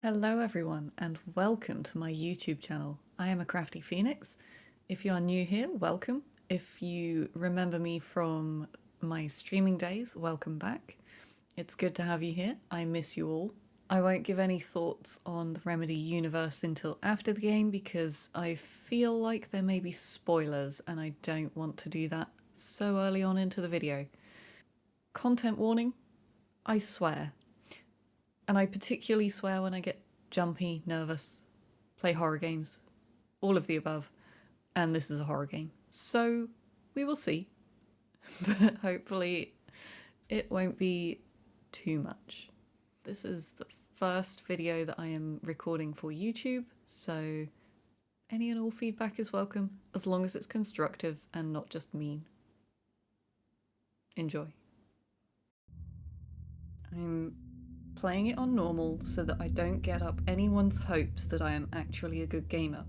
Hello everyone and welcome to my YouTube channel. I am a Crafty Phoenix. If you are new here, welcome. If you remember me from my streaming days, welcome back. It's good to have you here. I miss you all. I won't give any thoughts on the Remedy universe until after the game because I feel like there may be spoilers and I don't want to do that so early on into the video. Content warning, I swear. And I particularly swear when I get jumpy, nervous, play horror games, all of the above. And this is a horror game. So we will see. But hopefully it won't be too much. This is the first video that I am recording for YouTube, so any and all feedback is welcome, as long as it's constructive and not just mean. Enjoy. I'm playing it on normal so that I don't get up anyone's hopes that I am actually a good gamer.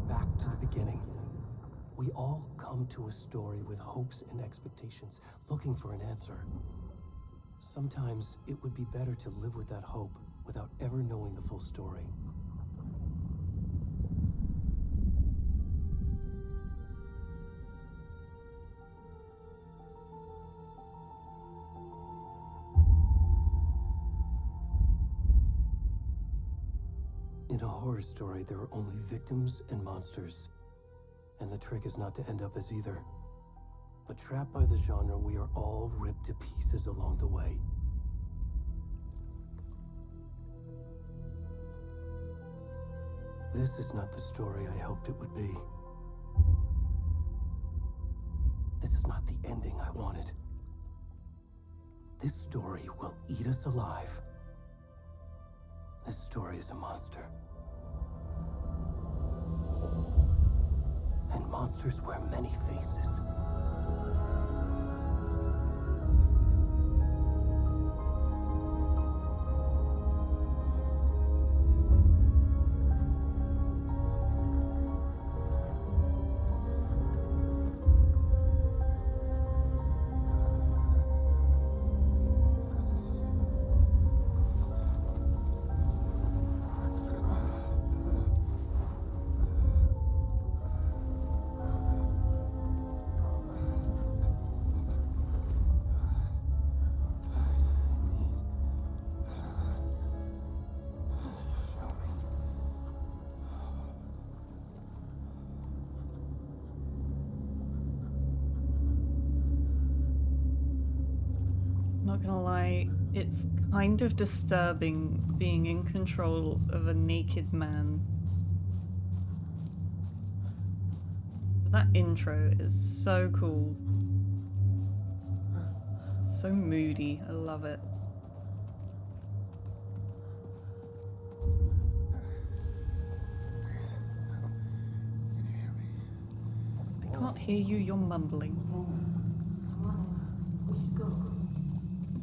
Back to the beginning. We all come to a story with hopes and expectations, looking for an answer. Sometimes it would be better to live with that hope without ever knowing the full story. In a horror story, there are only victims and monsters. And the trick is not to end up as either. But trapped by the genre, we are all ripped to pieces along the way. This is not the story I hoped it would be. This is not the ending I wanted. This story will eat us alive. This story is a monster. And monsters wear many faces. Not gonna lie, it's kind of disturbing being in control of a naked man. But that intro is so cool. So moody, I love it. I can't hear you, you're mumbling.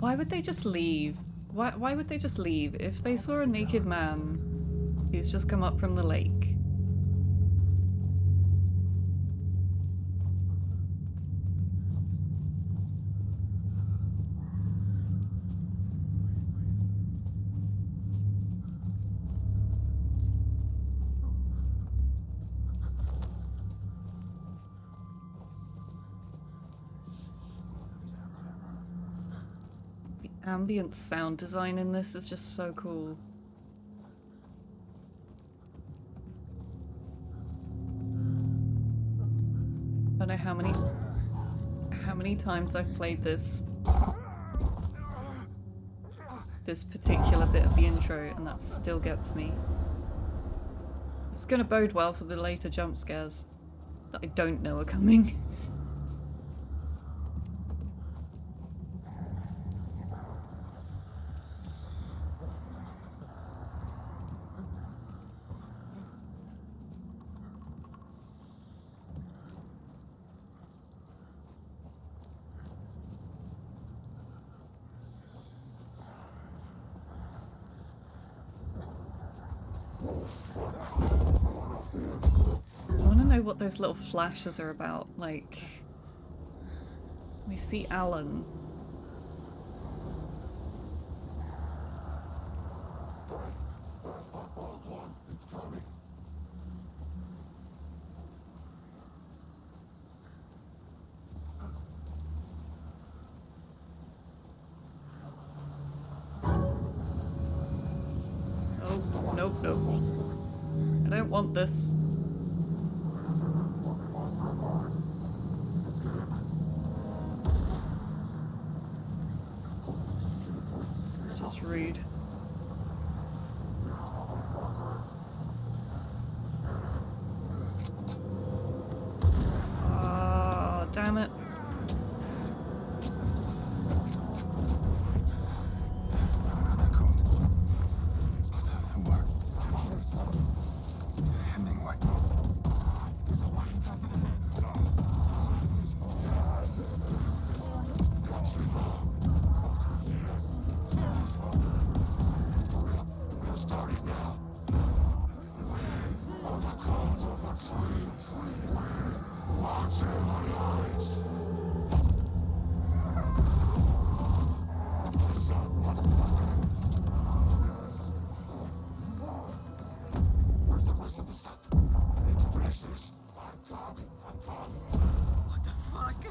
Why would they just leave? Why would they just leave if they saw a naked man who's just come up from the lake? Ambient sound design in this is just so cool. I don't know how many times I've played this particular bit of the intro and that still gets me. It's gonna bode well for the later jump scares that I don't know are coming. I want to know what those little flashes are about. Like, we see Alan. Oh, nope, nope. I don't want this. It's just rude. Oh, damn it. What the fuck?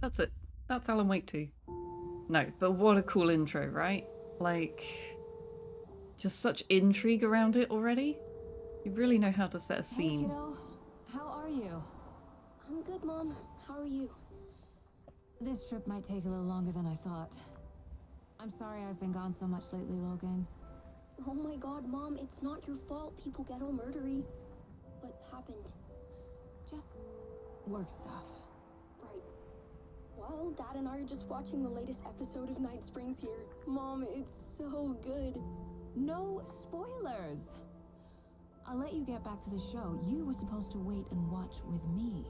That's it. That's Alan Wake 2. No, but what a cool intro, right? Like, just such intrigue around it already. You really know how to set a Hey, scene. kiddo. How are you? I'm good, Mom. How are you? This trip might take a little longer than I thought. I'm sorry I've been gone so much lately, Logan. Oh my god, Mom, it's not your fault people get all murdery. What happened? Just work stuff. Right. Well, Dad and I are just watching the latest episode of Night Springs here. Mom, it's so good. No spoilers! I'll let you get back to the show. You were supposed to wait and watch with me.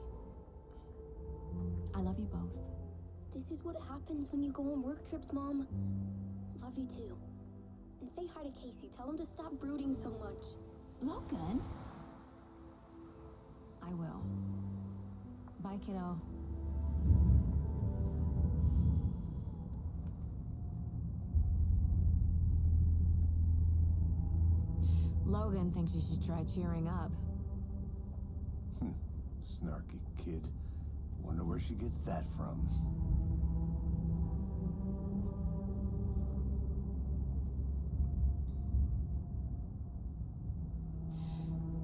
I love you both. This is what happens when you go on work trips, Mom. Love you too. And say hi to Casey. Tell him to stop brooding so much. Logan? I will. Bye, kiddo. Logan thinks you should try cheering up. Snarky kid. Wonder where she gets that from.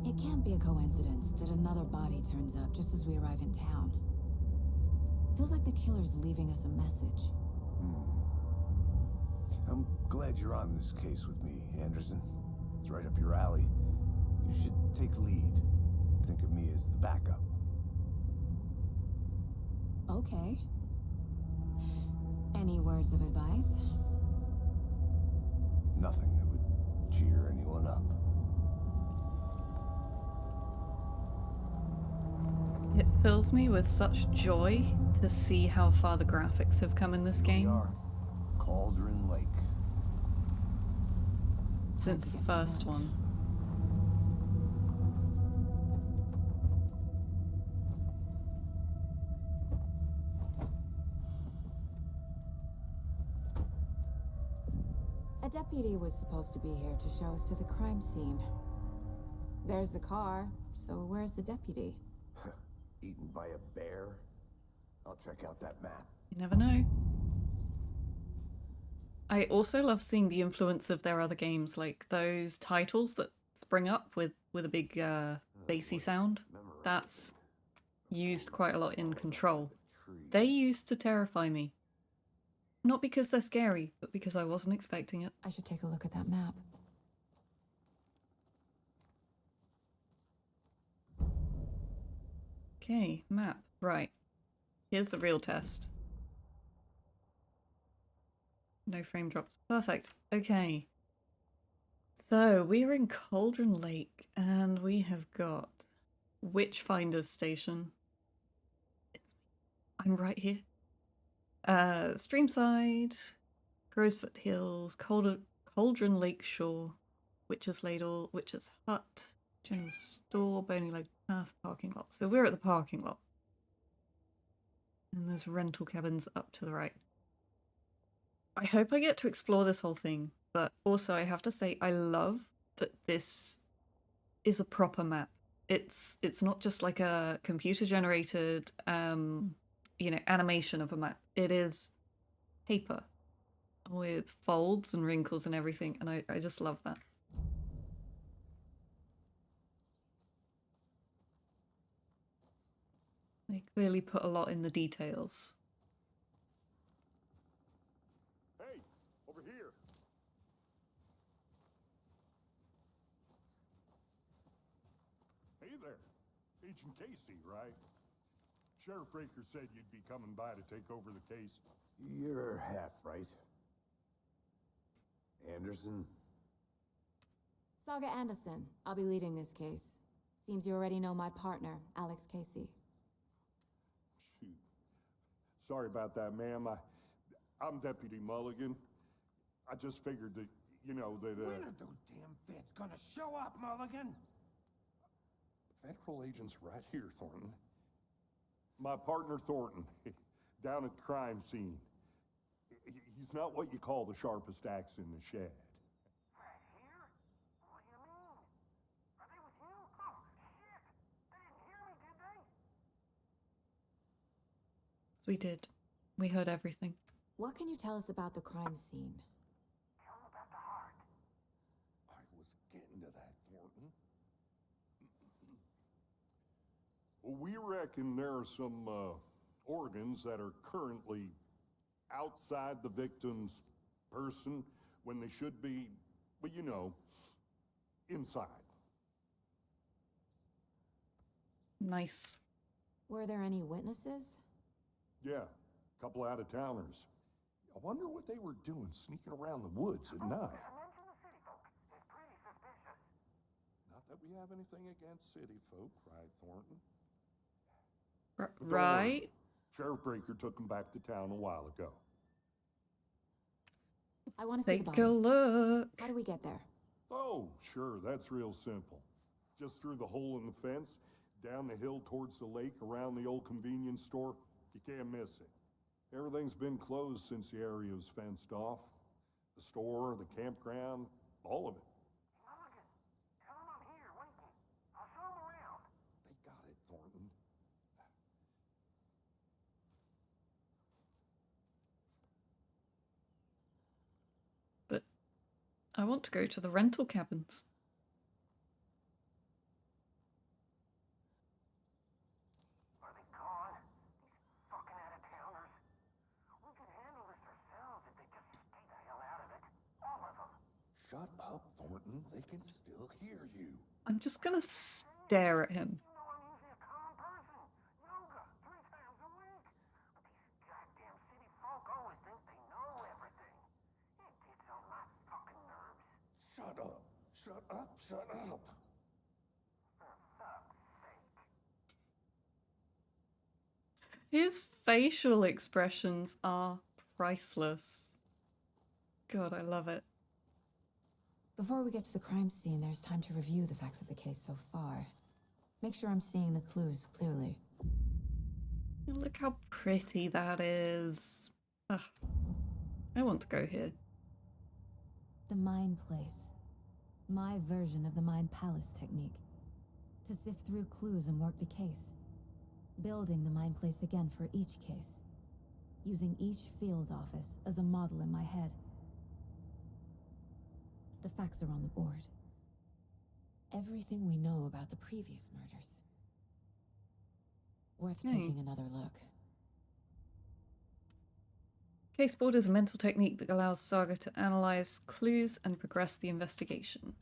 It can't be a coincidence that another body turns up just as we arrive in town. Feels like the killer's leaving us a message. I'm glad you're on this case with me, Anderson. It's right up your alley. You should take lead. Think of me as the backup. Okay. Any words of advice? Nothing that would cheer anyone up. It fills me with such joy to see how far the graphics have come in this Here we game are. Cauldron Lake. since the first one. A deputy was supposed to be here to show us to the crime scene. There's the car, so where's the deputy? Eaten by a bear? I'll check out that map. You never know. I also love seeing the influence of their other games, like those titles that spring up with a big bassy sound. That's used quite a lot in Control. They used to terrify me. Not because they're scary, but because I wasn't expecting it. I should take a look at that map. Okay, map. Right. Here's the real test. No frame drops. Perfect. Okay. So we're in Cauldron Lake and we have got Witchfinder's Station. I'm right here. Streamside, Crowsfoot Hills, Cauldron Lake Shore, Witch's Ladle, Witch's Hut, General Store, Bony Leg Path, parking lot. So we're at the parking lot. And there's rental cabins up to the right. I hope I get to explore this whole thing, but also I have to say I love that this is a proper map. It's not just like a computer generated animation of a map. It is paper with folds and wrinkles and everything, and I just love that. They clearly put a lot in the details. Hey, over here. Hey there. Agent Casey, right? Sheriff Breaker said you'd be coming by to take over the case. You're half right. Anderson? Saga Anderson. I'll be leading this case. Seems you already know my partner, Alex Casey. Shoot. Sorry about that, ma'am. I'm Deputy Mulligan. I just figured that, When are those damn feds gonna show up, Mulligan? Federal agent's right here, Thornton. My partner, Thornton, down at the crime scene. He's not what you call the sharpest axe in the shed. Right here? What do you mean? Are they with you? Oh, shit! They didn't hear me, did they? We did. We heard everything. What can you tell us about the crime scene? Tell them about the heart. I was getting to that, Thornton. Well, we reckon there are some organs that are currently outside the victim's person when they should be, well, inside. Nice. Were there any witnesses? Yeah, a couple out-of-towners. I wonder what they were doing sneaking around the woods at night. Mention the city folk. It's pretty suspicious. Not that we have anything against city folk, right, Thornton? Right? Sheriff Breaker took them back to town a while ago. I want to see the Take a bodies. look. How do we get there? Oh, sure, that's real simple. Just through the hole in the fence, down the hill towards the lake, around the old convenience store. You can't miss it. Everything's been closed since the area was fenced off. The store, the campground, all of it. Mulligan, tell them I'm here, waiting. I'll show them around. They got it, Thornton. But I want to go to the rental cabins. Are they gone? These fucking out-of-towners. We could handle this ourselves if they just stay the hell out of it. All of them. Shut up, Thornton. They can still hear you. I'm just gonna stare at him. You know I'm usually a common person. Yoga 3 times a week. But these goddamn city folk always think they know everything. It gets on my fucking nerves. Shut up. Shut up. Shut up. For fuck's sake. His facial expressions are priceless. God, I love it. Before we get to the crime scene, there's time to review the facts of the case so far. Make sure I'm seeing the clues clearly. Look how pretty that is. Ugh. I want to go here. The Mind Place. My version of the Mind Palace technique. To sift through clues and work the case. Building the Mind Place again for each case. Using each field office as a model in my head. The facts are on the board. Everything we know about the previous murders. Worth taking another look. Case board is a mental technique that allows Saga to analyze clues and progress the investigation.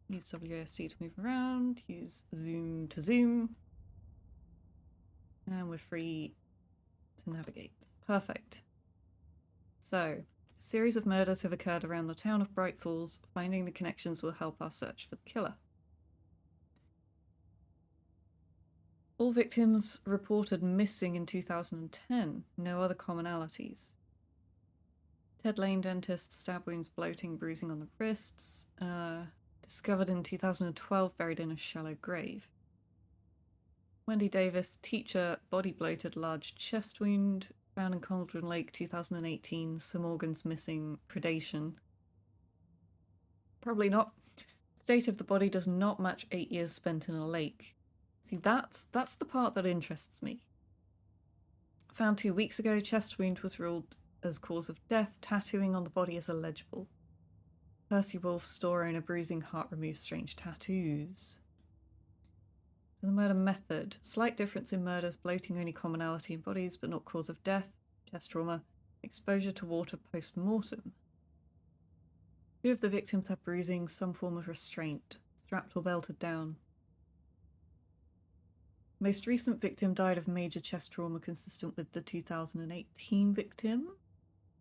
Use WASD to move around, use zoom to zoom. And we're free to navigate. Perfect. So, a series of murders have occurred around the town of Bright Falls. Finding the connections will help our search for the killer. All victims reported missing in 2010. No other commonalities. Ted Lane, dentist, stab wounds, bloating, bruising on the wrists. Discovered in 2012, buried in a shallow grave. Wendy Davis, teacher, body bloated, large chest wound. Found in Cauldron Lake, 2018. Some organs missing, predation. Probably not. State of the body does not match 8 years spent in a lake. See, that's the part that interests me. Found 2 weeks ago, chest wound was ruled as cause of death. Tattooing on the body is illegible. Percy Wolf, store owner, bruising, heart removed, strange tattoos. So the murder method. Slight difference in murders, bloating only commonality in bodies, but not cause of death. Chest trauma. Exposure to water post-mortem. 2 of the victims had bruising, some form of restraint. Strapped or belted down. Most recent victim died of major chest trauma consistent with the 2018 victim.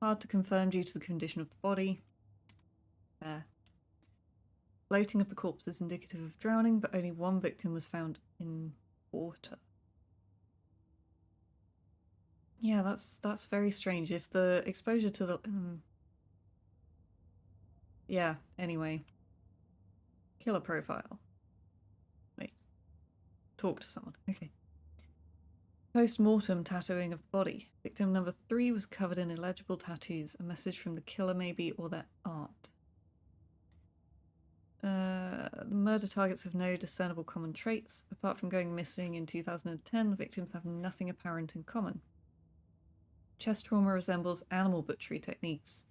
Hard to confirm due to the condition of the body. There. Bloating of the corpse is indicative of drowning, but only 1 victim was found in water. Yeah, that's very strange. If the exposure to the... Yeah, anyway. Killer profile. Wait. Talk to someone. Okay. Post-mortem tattooing of the body. Victim number 3 was covered in illegible tattoos. A message from the killer maybe, or their art. The murder targets have no discernible common traits. Apart from going missing in 2010, the victims have nothing apparent in common. Chest trauma resembles animal butchery techniques.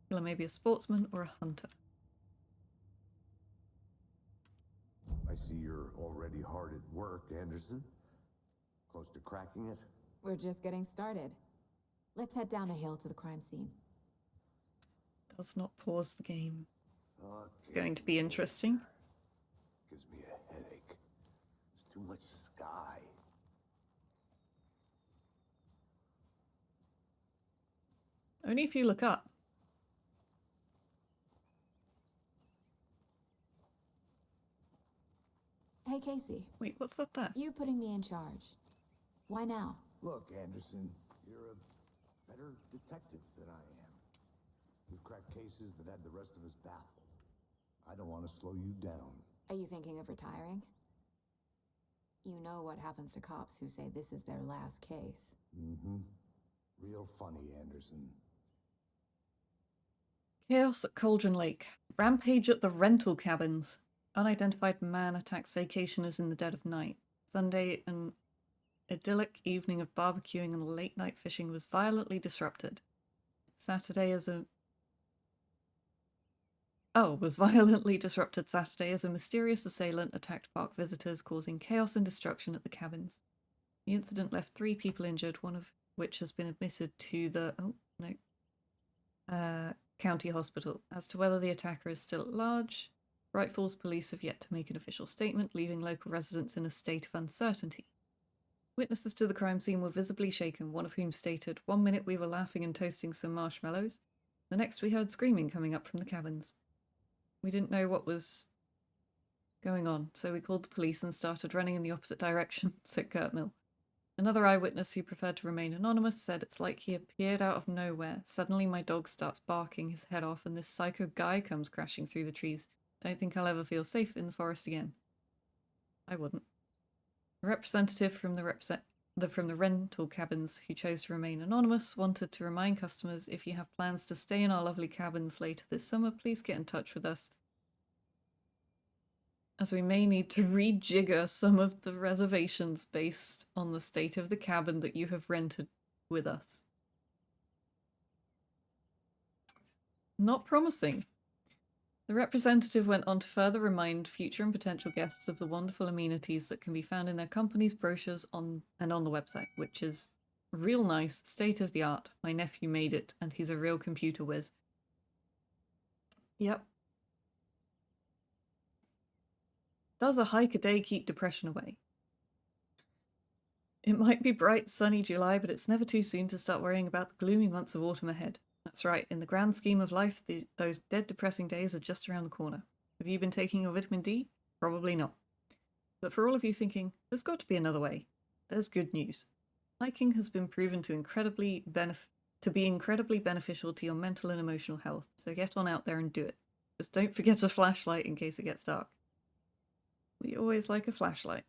Killer may be a sportsman or a hunter. I see you're already hard at work, Anderson. Close to cracking it? We're just getting started. Let's head down a hill to the crime scene. Does not pause the game. It's going to be interesting. Gives me a headache. There's too much sky. Only if you look up. Hey, Casey. Wait, what's up there? You putting me in charge. Why now? Look, Anderson, you're a better detective than I am. You've cracked cases that had the rest of us baffled. I don't want to slow you down. Are you thinking of retiring? You know what happens to cops who say this is their last case. Mm-hmm. Real funny, Anderson. Chaos at Cauldron Lake. Rampage at the rental cabins. Unidentified man attacks vacationers in the dead of night. Sunday, an idyllic evening of barbecuing and late-night fishing was violently disrupted. Saturday as a mysterious assailant attacked park visitors, causing chaos and destruction at the cabins. The incident left 3 people injured, one of which has been admitted to the county hospital. As to whether the attacker is still at large, Bright Falls police have yet to make an official statement, leaving local residents in a state of uncertainty. Witnesses to the crime scene were visibly shaken, one of whom stated, "1 minute we were laughing and toasting some marshmallows. The next we heard screaming coming up from the cabins. We didn't know what was going on, so we called the police and started running in the opposite direction," said Kurt Mill. Another eyewitness who preferred to remain anonymous said, "It's like he appeared out of nowhere. Suddenly my dog starts barking his head off and this psycho guy comes crashing through the trees. Don't think I'll ever feel safe in the forest again." I wouldn't. A representative from the rental cabins who chose to remain anonymous wanted to remind customers, if you have plans to stay in our lovely cabins later this summer, please get in touch with us, as we may need to rejigger some of the reservations based on the state of the cabin that you have rented with us. Not promising. The representative went on to further remind future and potential guests of the wonderful amenities that can be found in their company's brochures on the website, which is real nice, state of the art. My nephew made it, and he's a real computer whiz. Yep. Does a hike a day keep depression away? It might be bright, sunny July, but it's never too soon to start worrying about the gloomy months of autumn ahead. That's right, in the grand scheme of life, those dead depressing days are just around the corner. Have you been taking your vitamin D? Probably not. But for all of you thinking, there's got to be another way, there's good news. Hiking has been proven to be incredibly beneficial to your mental and emotional health, so get on out there and do it. Just don't forget a flashlight in case it gets dark. We always like a flashlight,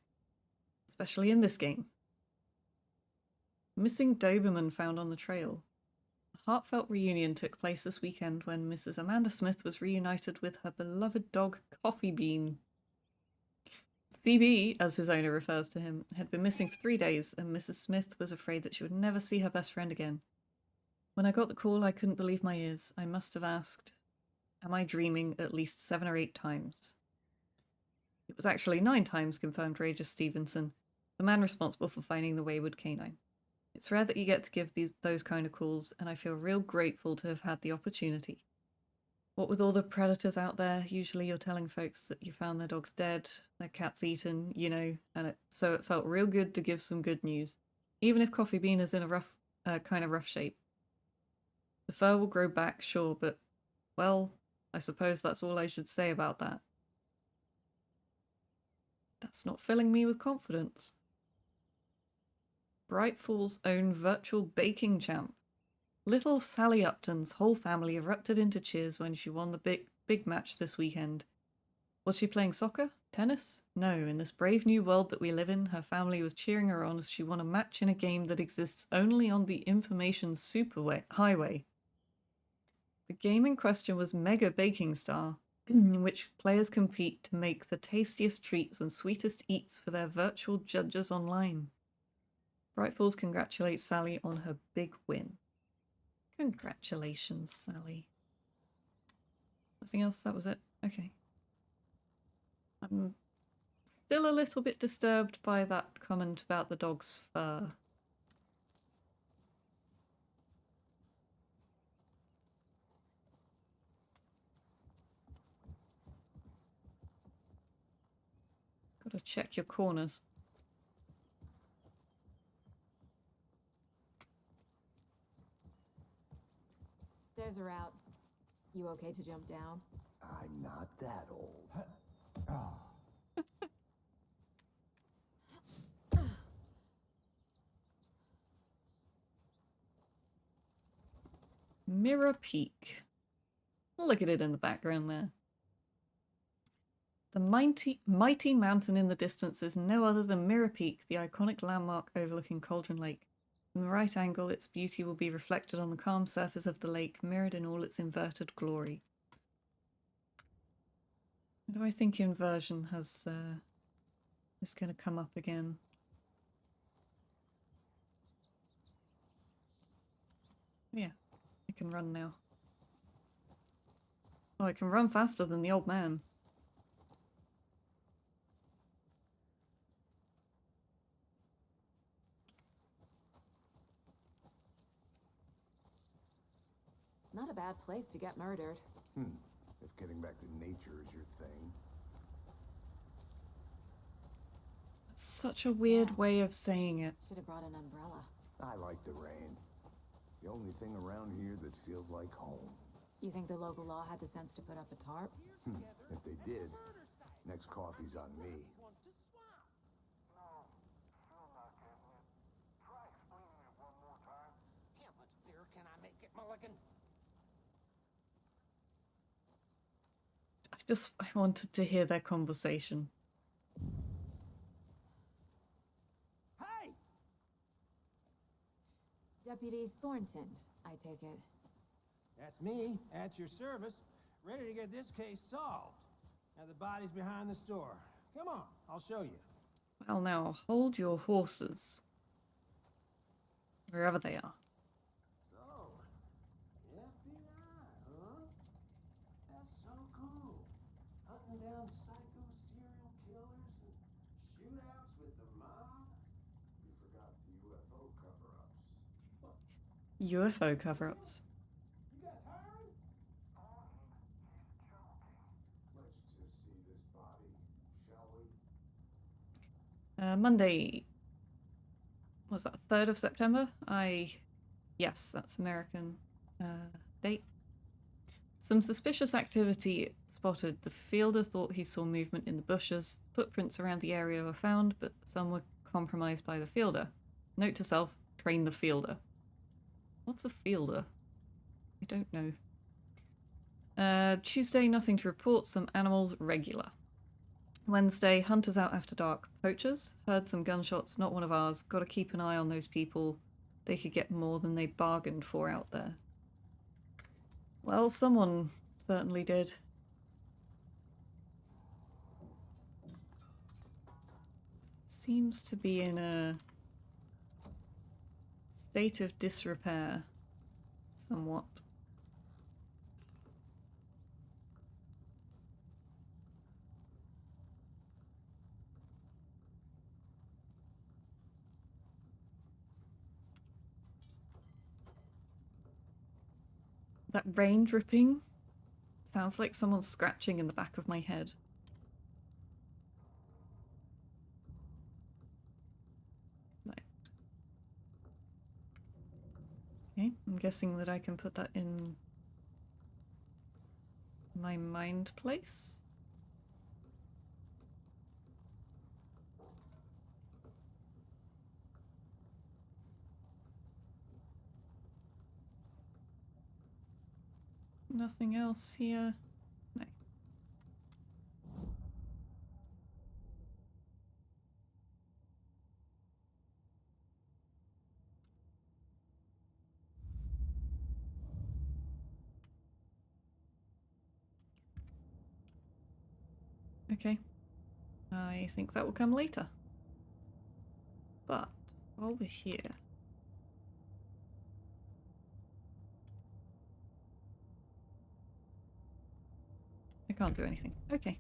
especially in this game. Missing Doberman found on the trail. A heartfelt reunion took place this weekend when Mrs. Amanda Smith was reunited with her beloved dog Coffee Bean. CB, as his owner refers to him, had been missing for 3 days, and Mrs. Smith was afraid that she would never see her best friend again. When I got the call, I couldn't believe my ears. I must have asked, "Am I dreaming?" at least 7 or 8 times. It was actually 9 times, confirmed Regis Stevenson, the man responsible for finding the wayward canine. It's rare that you get to give those kind of calls, and I feel real grateful to have had the opportunity. What with all the predators out there, usually you're telling folks that you found their dog's dead, their cat's eaten, and so it felt real good to give some good news, even if Coffee Bean is in a kind of rough shape. The fur will grow back, sure, but, well, I suppose that's all I should say about that. That's not filling me with confidence. Bright Falls' own virtual baking champ. Little Sally Upton's whole family erupted into cheers when she won the big match this weekend. Was she playing soccer? Tennis? No, in this brave new world that we live in, her family was cheering her on as she won a match in a game that exists only on the information highway. The game in question was Mega Baking Star, in which players compete to make the tastiest treats and sweetest eats for their virtual judges online. Bright Falls congratulates Sally on her big win. Congratulations, Sally. Nothing else? That was it? Okay. I'm still a little bit disturbed by that comment about the dog's fur. Gotta check your corners. Stairs are out. You okay to jump down? I'm not that old. Mirror Peak. Look at it in the background there. The mighty mountain in the distance is no other than Mirror Peak, the iconic landmark overlooking Cauldron Lake. From the right angle, its beauty will be reflected on the calm surface of the lake, mirrored in all its inverted glory. Why do I think inversion is going to come up again? Yeah, I can run now. Oh, I can run faster than the old man. Not a bad place to get murdered. If getting back to nature is your thing. That's such a weird way of saying it. Should have brought an umbrella. I like the rain. The only thing around here that feels like home. You think the local law had the sense to put up a tarp? If they did, next coffee's on me. No, still not getting it. Try explaining it one more time. How much clearer can I make it, Mulligan? I wanted to hear their conversation. Hey! Deputy Thornton, I take it. That's me, at your service, ready to get this case solved. Now the body's behind the store. Come on, I'll show you. Well, now, hold your horses. Wherever they are. So, FBI, huh? That's so cool. hunting down psycho serial killers and shootouts with the mob? You forgot the UFO cover-ups. UFO cover-ups. You guys hiring? Let's just see this body, shall we? Monday, was that 3rd of September? Yes, that's American date. Some suspicious activity spotted. The fielder thought he saw movement in the bushes. Footprints around the area were found, but some were compromised by the fielder. Note to self, train the fielder. What's a fielder? I don't know. Tuesday, nothing to report. Some animals, regular. Wednesday, hunters out after dark. Poachers. Heard some gunshots, not one of ours. Gotta keep an eye on those people. They could get more than they bargained for out there. Well, someone certainly did. Seems to be in a state of disrepair, somewhat. That rain dripping sounds like someone scratching in the back of my head. Right. Okay, I'm guessing that I can put that in my mind place. Nothing else here. No. Okay. I think that will come later. But while we're here, I can't do anything. Okay.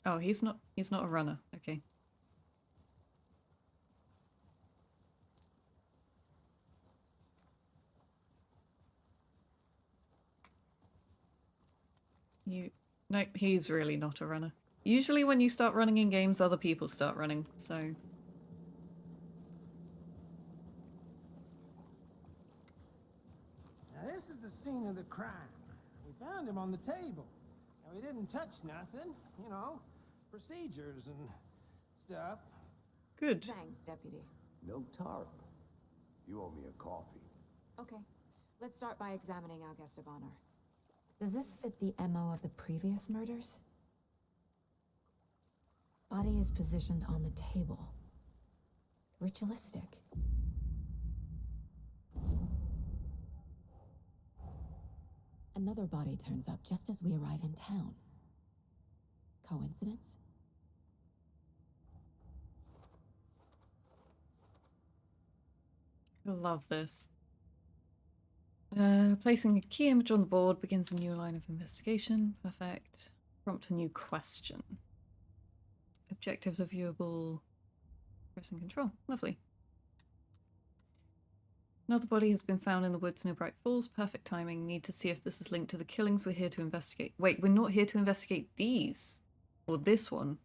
Oh, he's not a runner. Okay. No, he's really not a runner. Usually when you start running in games, other people start running, so... Now this is the scene of the crime. We found him on the table. Now we didn't touch nothing, you know, procedures and stuff. Good. Thanks, Deputy. No tarp. You owe me a coffee. Okay, let's start by examining our guest of honor. Does this fit the MO of the previous murders? Body is positioned on the table. Ritualistic. Another body turns up just as we arrive in town. Coincidence? I love this. Placing a key image on the board begins a new line of investigation. Perfect. Prompt a new question. Objectives are viewable. Pressing control. Lovely. Another body has been found in the woods near Bright Falls. Perfect timing. Need to see if this is linked to the killings. We're here to investigate. Wait, we're not here to investigate these. Or this one.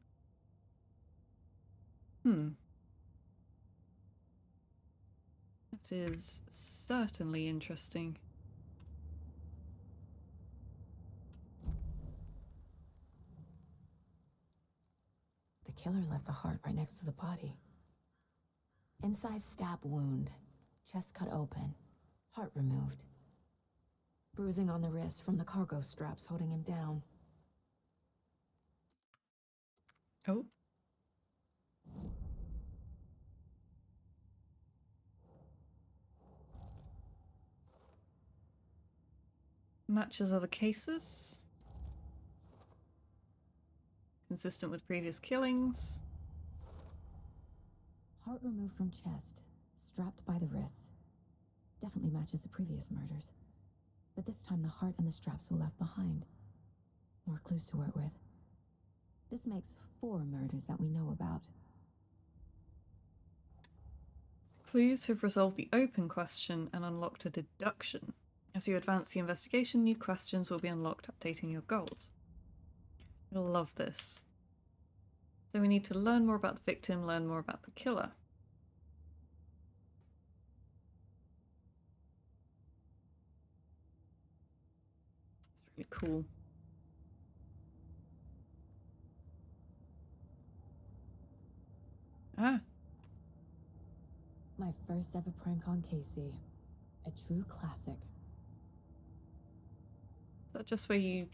That is certainly interesting. The killer left the heart right next to the body. Inside stab wound. Chest cut open. Heart removed. Bruising on the wrist from the cargo straps holding him down. Oh. Matches other cases. Consistent with previous killings. Heart removed from chest. strapped by the wrists. Definitely matches the previous murders. But this time the heart and the straps were left behind. More clues to work with. This makes 4 murders that we know about. Clues have resolved the open question and unlocked a deduction. As you advance the investigation, new questions will be unlocked, updating your goals. I love this. So we need to learn more about the victim, learn more about the killer. It's really cool. Ah, My first ever prank on Casey. A true classic. is that just where you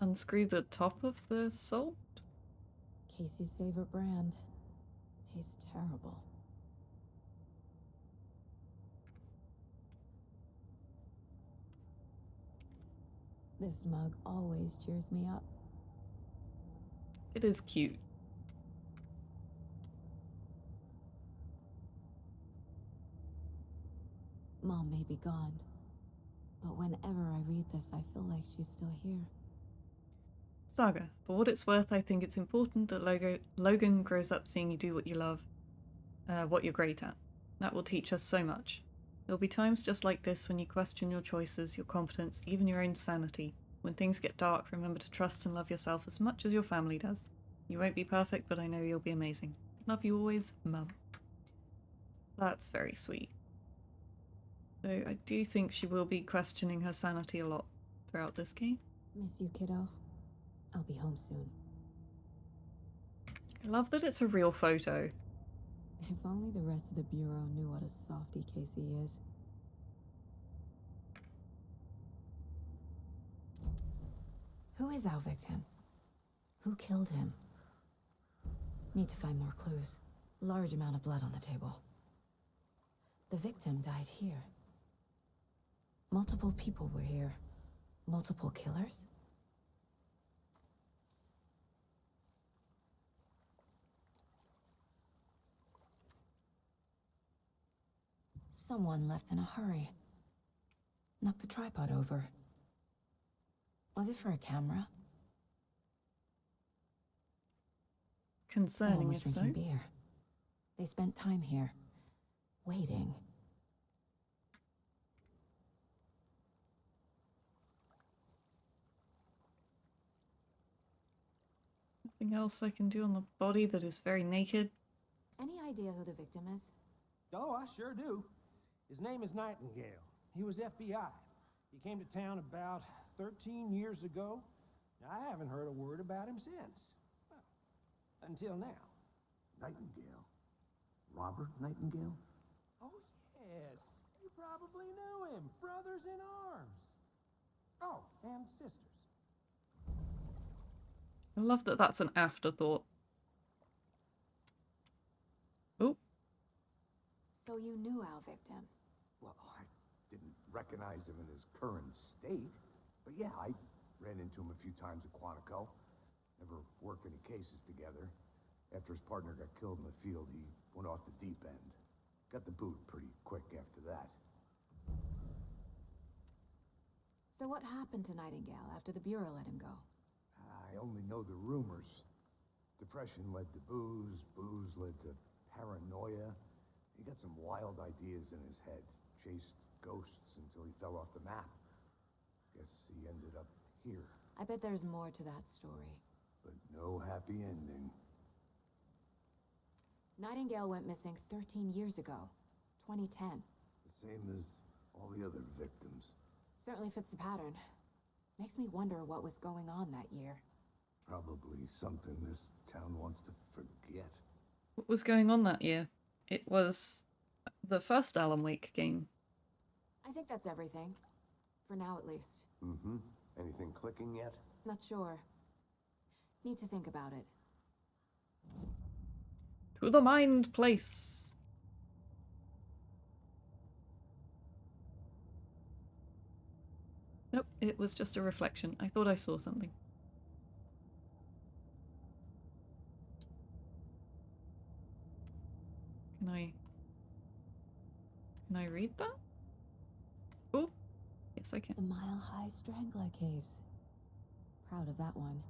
unscrew the top of the salt? Casey's favorite brand. Tastes terrible. This mug always cheers me up. It is cute. Mom may be gone, but whenever I read this, I feel like she's still here. Saga, for what it's worth, I think it's important that Logan grows up seeing you do what you love, what you're great at. That will teach us so much. There will be times just like this when you question your choices, your competence, even your own sanity. When things get dark, remember to trust and love yourself as much as your family does. You won't be perfect, but I know you'll be amazing. Love you always, Mum. That's very sweet. So I do think she will be questioning her sanity a lot throughout this game. Miss you, kiddo. I'll be home soon. I love that it's a real photo. If only the rest of the Bureau knew what a softie Casey is. Who is our victim? Who killed him? Need to find more clues. Large amount of blood on the table. The victim died here. Multiple people were here. Multiple killers? Someone left in a hurry. Knocked the tripod over. Was it for a camera? Someone Concerning, was if so. drinking beer. They spent time here, waiting. Nothing else I can do on the body that is very naked. Any idea who the victim is? Oh, I sure do. His name is Nightingale. He was FBI. He came to town about 13 years ago. I haven't heard a word about him since. Well, until now. Nightingale? Robert Nightingale? Oh, yes. You probably knew him. Brothers in arms. Oh, and sisters. I love that that's an afterthought. Oh, So you knew our victim. Well, I didn't recognize him in his current state. But yeah, I ran into him a few times at Quantico. Never worked any cases together. After his partner got killed in the field, he went off the deep end. Got the boot pretty quick after that. So what happened to Nightingale after the Bureau let him go? I only know the rumors. Depression led to booze, booze led to paranoia. He got some wild ideas in his head. Chased ghosts until he fell off the map. Guess he ended up here. I bet there's more to that story. But no happy ending. Nightingale went missing 13 years ago. 2010. The same as all the other victims. Certainly fits the pattern. Makes me wonder what was going on that year. Probably something this town wants to forget. what was going on that year? It was the first Alan Wake game. I think that's everything. For now, at least. Mm-hmm. Anything clicking yet? Not sure. Need to think about it. To the Mind Place. Nope, it was just a reflection. I thought I saw something. Can I read that? Oh, yes I can. The Mile High Strangler case. Proud of that one.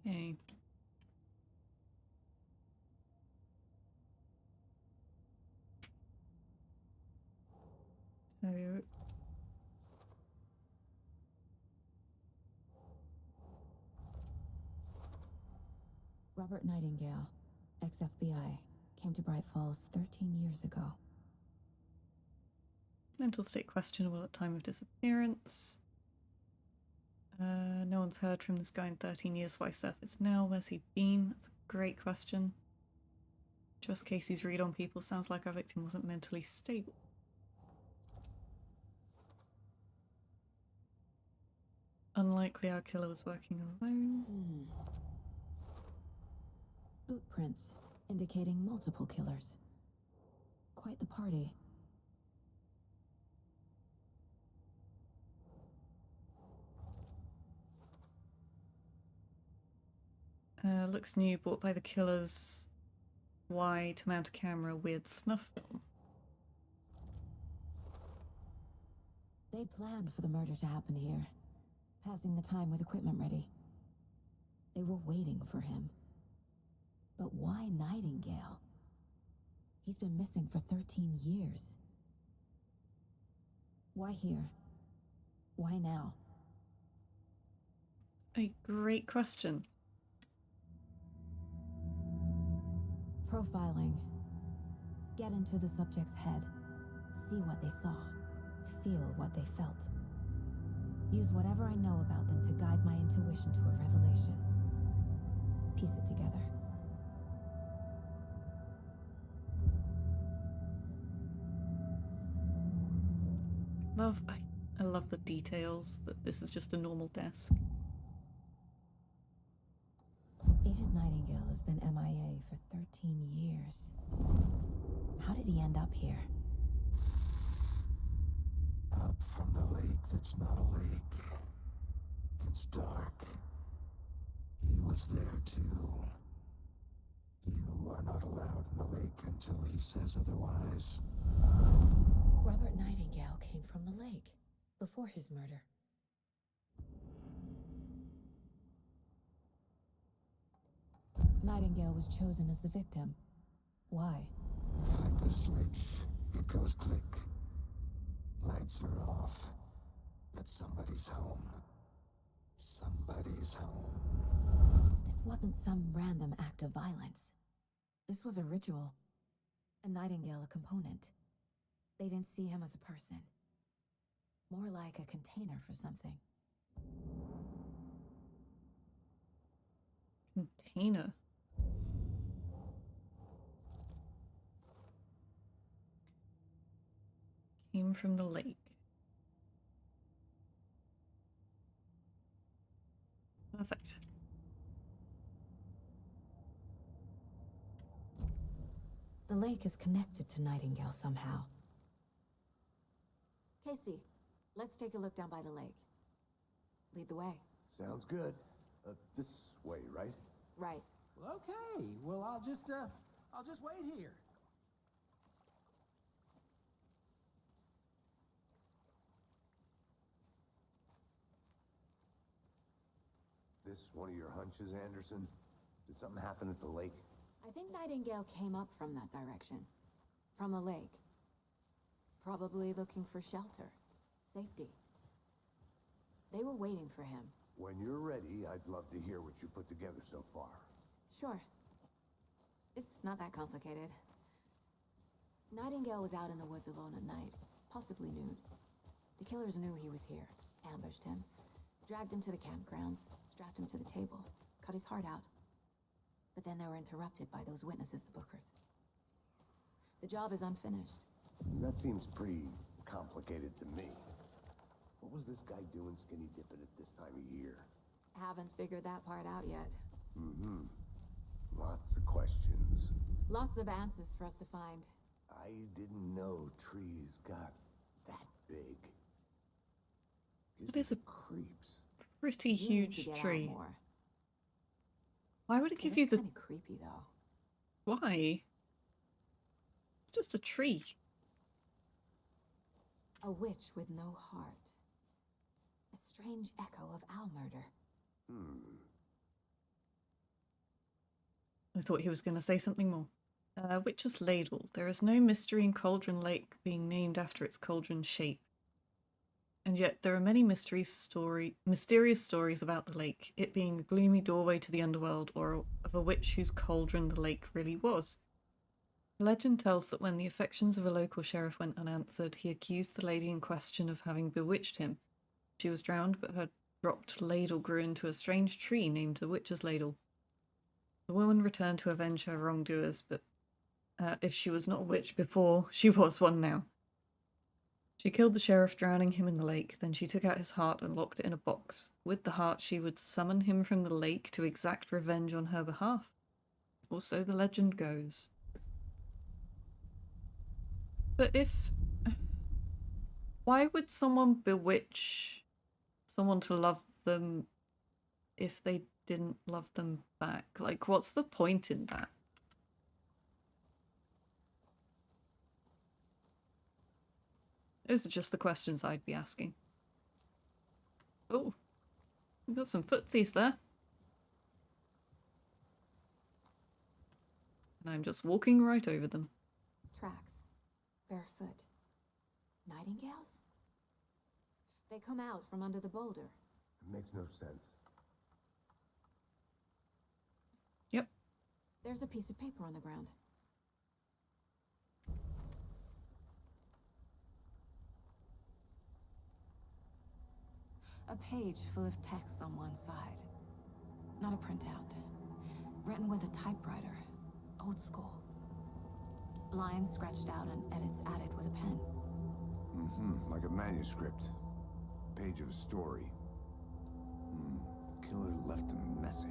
Okay. So Robert Nightingale, ex-FBI, came to Bright Falls 13 years ago. mental state questionable at time of disappearance. No one's heard from this guy in 13 years. Why surface now? Where's he been? That's a great question. Just Casey's read on people sounds like our victim wasn't mentally stable. Unlikely our killer was working alone. Boot prints indicating multiple killers. Quite the party. Looks new, bought by the killers. Why to mount a camera? Weird snuff film. They planned for the murder to happen here, passing the time with equipment ready. They were waiting for him. But why Nightingale? He's been missing for 13 years. Why here? Why now? A great question. Profiling. Get into the subject's head. See what they saw. Feel what they felt. Use whatever I know about them to guide my intuition to a revelation. Piece it together. I love the details that this is just a normal desk. Agent Nightingale has been MIA for 13 years. How did he end up here? Up from the lake that's not a lake. It's dark. He was there too. You are not allowed in the lake until he says otherwise. Robert Nightingale came from the lake before his murder. Nightingale was chosen as the victim. Why? Flip the switch. It goes click. Lights are off. But somebody's home. Somebody's home. This wasn't some random act of violence. This was a ritual. And Nightingale a component. They didn't see him as a person. More like a container for something. Container. Came from the lake. Perfect. The lake is connected to Nightingale somehow. Casey, let's take a look down by the lake. Lead the way. Sounds good. This way, right? Right. Well, okay. Well, I'll just wait here. This one of your hunches, Anderson? Did something happen at the lake? I think Nightingale came up from that direction. From the lake. Probably looking for shelter. Safety. They were waiting for him. When you're ready, I'd love to hear what you put together so far. Sure. It's not that complicated. Nightingale was out in the woods alone at night, possibly nude. The killers knew he was here, ambushed him, dragged him to the campgrounds, strapped him to the table, cut his heart out. But then they were interrupted by those witnesses, the Bookers. The job is unfinished. That seems pretty complicated to me. What was this guy doing skinny dipping at this time of year? Haven't figured that part out yet. Mm-hmm. Lots of questions. Lots of answers for us to find. I didn't know trees got that big. That is a creeps. Pretty You need to huge get out tree. more. Why would it give you the... Kind of creepy though. Why? It's just a tree. A witch with no heart. A strange echo of owl murder. I thought he was going to say something more. Witch's Ladle. There is no mystery in Cauldron Lake being named after its cauldron shape. And yet there are many mysterious stories about the lake, it being a gloomy doorway to the underworld, or of a witch whose cauldron the lake really was. The legend tells that when the affections of a local sheriff went unanswered, he accused the lady in question of having bewitched him. She was drowned, but her dropped ladle grew into a strange tree named the Witch's Ladle. The woman returned to avenge her wrongdoers, but if she was not a witch before, she was one now. She killed the sheriff, drowning him in the lake. Then she took out his heart and locked it in a box. With the heart, she would summon him from the lake to exact revenge on her behalf. Or so the legend goes. But if... Why would someone bewitch someone to love them if they didn't love them back? Like, what's the point in that? Those are just the questions I'd be asking. Oh, we've got some footsies there. And I'm just walking right over them. Tracks. Barefoot. Nightingales? They come out from under the boulder. It makes no sense. Yep. There's a piece of paper on the ground. A page full of text on one side. Not a printout. Written with a typewriter. Old school. Lines scratched out and edits added with a pen. Like a manuscript. Page of a story. Killer left a message.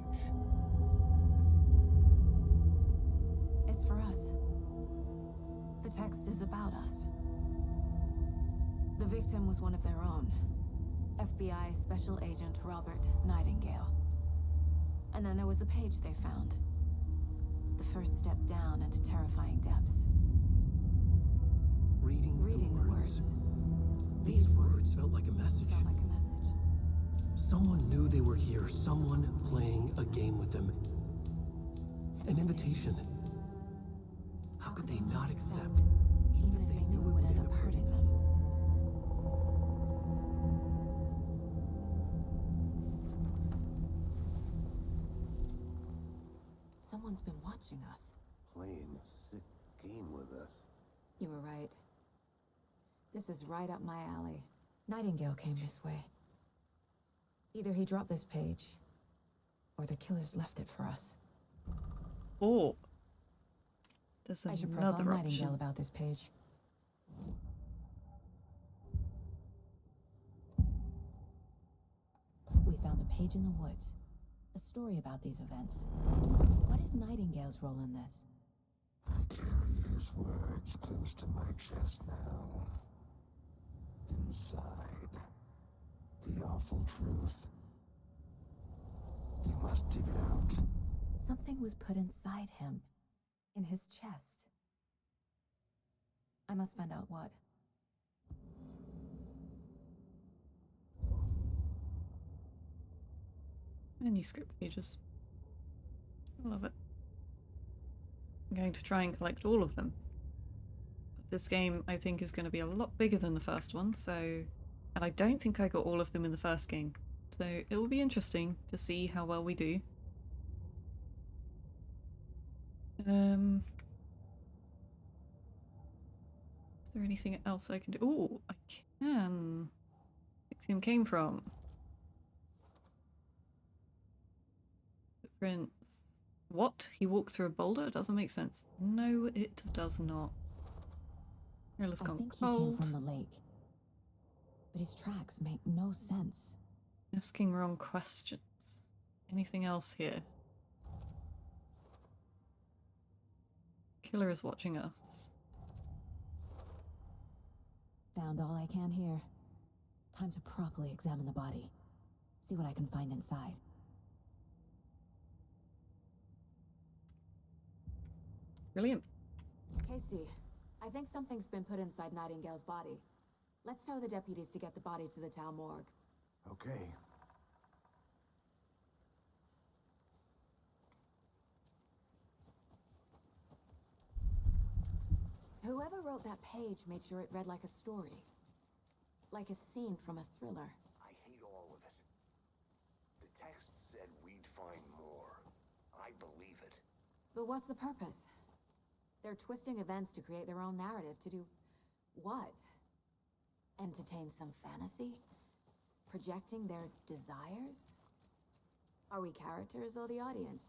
It's for us. The text is about us. The victim was one of their own. FBI Special Agent Robert Nightingale. And then there was the page they found. The first step down into terrifying depths. Reading the words. These words felt like a message. Felt like a message. Someone knew they were here, someone playing a game with them. An invitation. How could they not accept, Even if they knew it would end up hurting them. Someone's been watching us. Playing a sick game with us. You were right. This is right up my alley. Nightingale came this way. Either he dropped this page, or the killers left it for us. Or there's I should profile another Nightingale option. about this page. We found a page in the woods. A story about these events. What is Nightingale's role in this? I carry his words close to my chest now. Inside, the awful truth. You must dig it out. Something was put inside him. In his chest. I must find out what. Manuscript pages. I love it. I'm going to try and collect all of them. But this game, I think, is going to be a lot bigger than the first one, so... And I don't think I got all of them in the first game. So it will be interesting to see how well we do. Is there anything else I can do? Oh, I can. Ixiom came from. Footprints. What? He walked through a boulder? Doesn't make sense. No, it does not. Hairless I gone think he cold. came from the lake. But his tracks make no sense. Asking wrong questions. Anything else here? Killer is watching us. Found all I can here. Time to properly examine the body. See what I can find inside. Brilliant. Casey, I think something's been put inside Nightingale's body. Let's tell the deputies to get the body to the town morgue. Okay. Whoever wrote that page made sure it read like a story. Like a scene from a thriller. I hate all of it. The text said we'd find more. I believe it. But what's the purpose? They're twisting events to create their own narrative to do... what? Entertain some fantasy? Projecting their desires? Are we characters or the audience?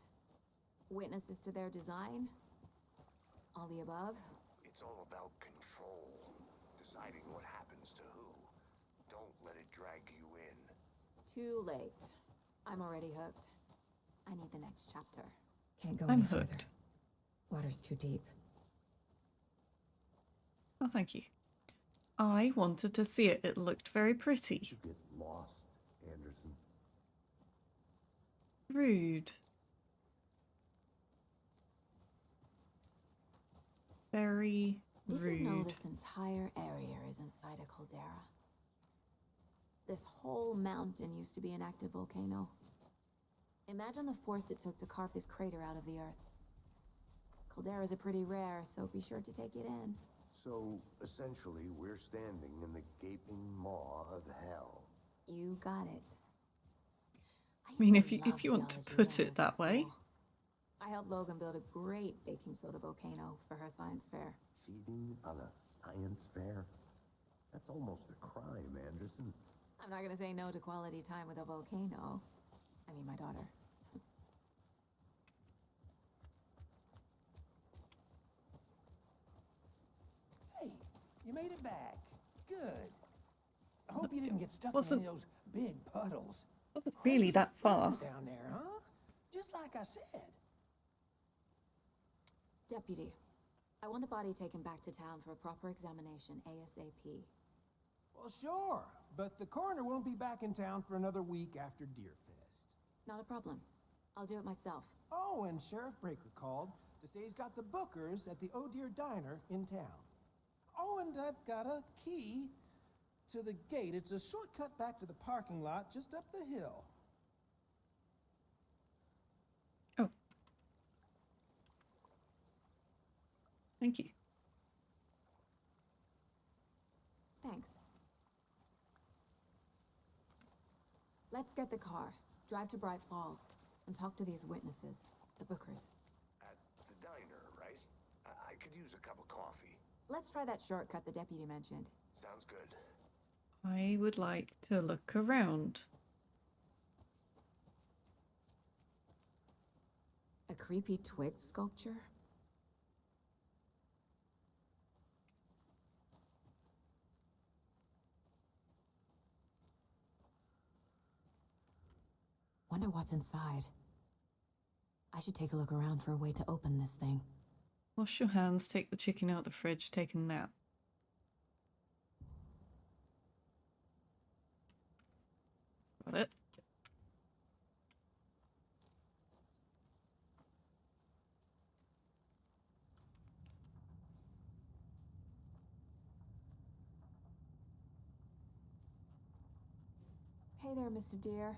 Witnesses to their design? All the above? It's all about control. Deciding what happens to who. Don't let it drag you in. Too late. I'm already hooked. I need the next chapter. Can't go I'm any further. hooked. Water's too deep. Oh, thank you. I wanted to see it. It looked very pretty. You get lost, Anderson. Rude. Very Did you know rude. this entire area is inside a caldera? This whole mountain used to be an active volcano. Imagine the force it took to carve this crater out of the earth. Calderas are pretty rare, so be sure to take it in. So, essentially, we're standing in the gaping maw of hell. You got it. I mean, used if you love want to geology put when I it was that in way. school. I helped Logan build a great baking soda volcano for her science fair. Cheating on a science fair? That's almost a crime, Anderson. I'm not gonna say no to quality time with a volcano. I mean, my daughter. Hey, you made it back. Good. I hope you didn't get stuck in wasn't- any of those big puddles. Wasn't really that far. Down there, huh? Just like I said. Deputy, I want the body taken back to town for a proper examination ASAP. Well, sure, but the coroner won't be back in town for another week after Deerfest. Not a problem. I'll do it myself. Oh, and Sheriff Breaker called to say he's got the Bookers at the Oh Deer Diner in town. Oh, and I've got a key to the gate. It's a shortcut back to the parking lot just up the hill. Oh. Thank you. Thanks. Let's get the car, drive to Bright Falls, and talk to these witnesses, the Bookers. At the diner, right? I could use a cup of coffee. Let's try that shortcut the deputy mentioned. Sounds good. I would like to look around. A creepy twig sculpture? Wonder what's inside. I should take a look around for a way to open this thing. Wash your hands, take the chicken out of the fridge, take a nap. Got it. Hey there, Mr. Deer.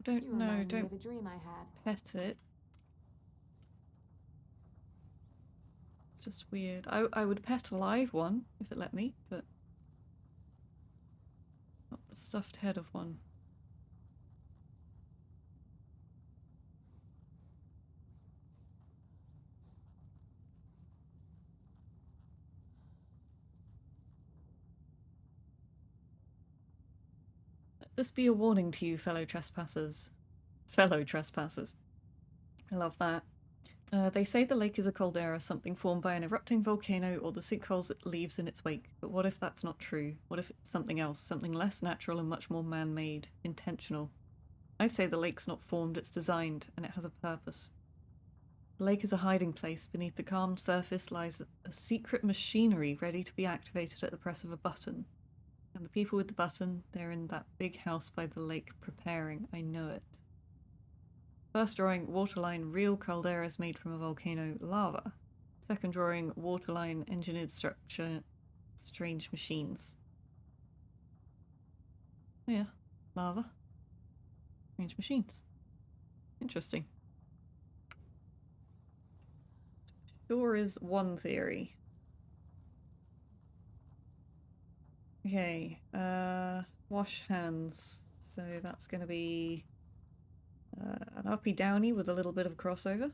Don't You know, remind me don't of a dream I had. pet it. It's just weird. I would pet a live one if it let me, but not the stuffed head of one. Let this be a warning to you, fellow trespassers. Fellow trespassers. I love that. They say the lake is a caldera, something formed by an erupting volcano or the sinkholes it leaves in its wake. But what if that's not true? What if it's something else, something less natural and much more man-made, intentional? I say the lake's not formed, it's designed, and it has a purpose. The lake is a hiding place. Beneath the calm surface lies a secret machinery ready to be activated at the press of a button. And the people with the button, they're in that big house by the lake preparing. I know it. First drawing, waterline, real calderas made from a volcano, lava. Second drawing, waterline, engineered structure, strange machines. Oh yeah, lava. Strange machines. Interesting. Sure is one theory. Okay, wash hands. So that's going to be an uppy downy with a little bit of crossover.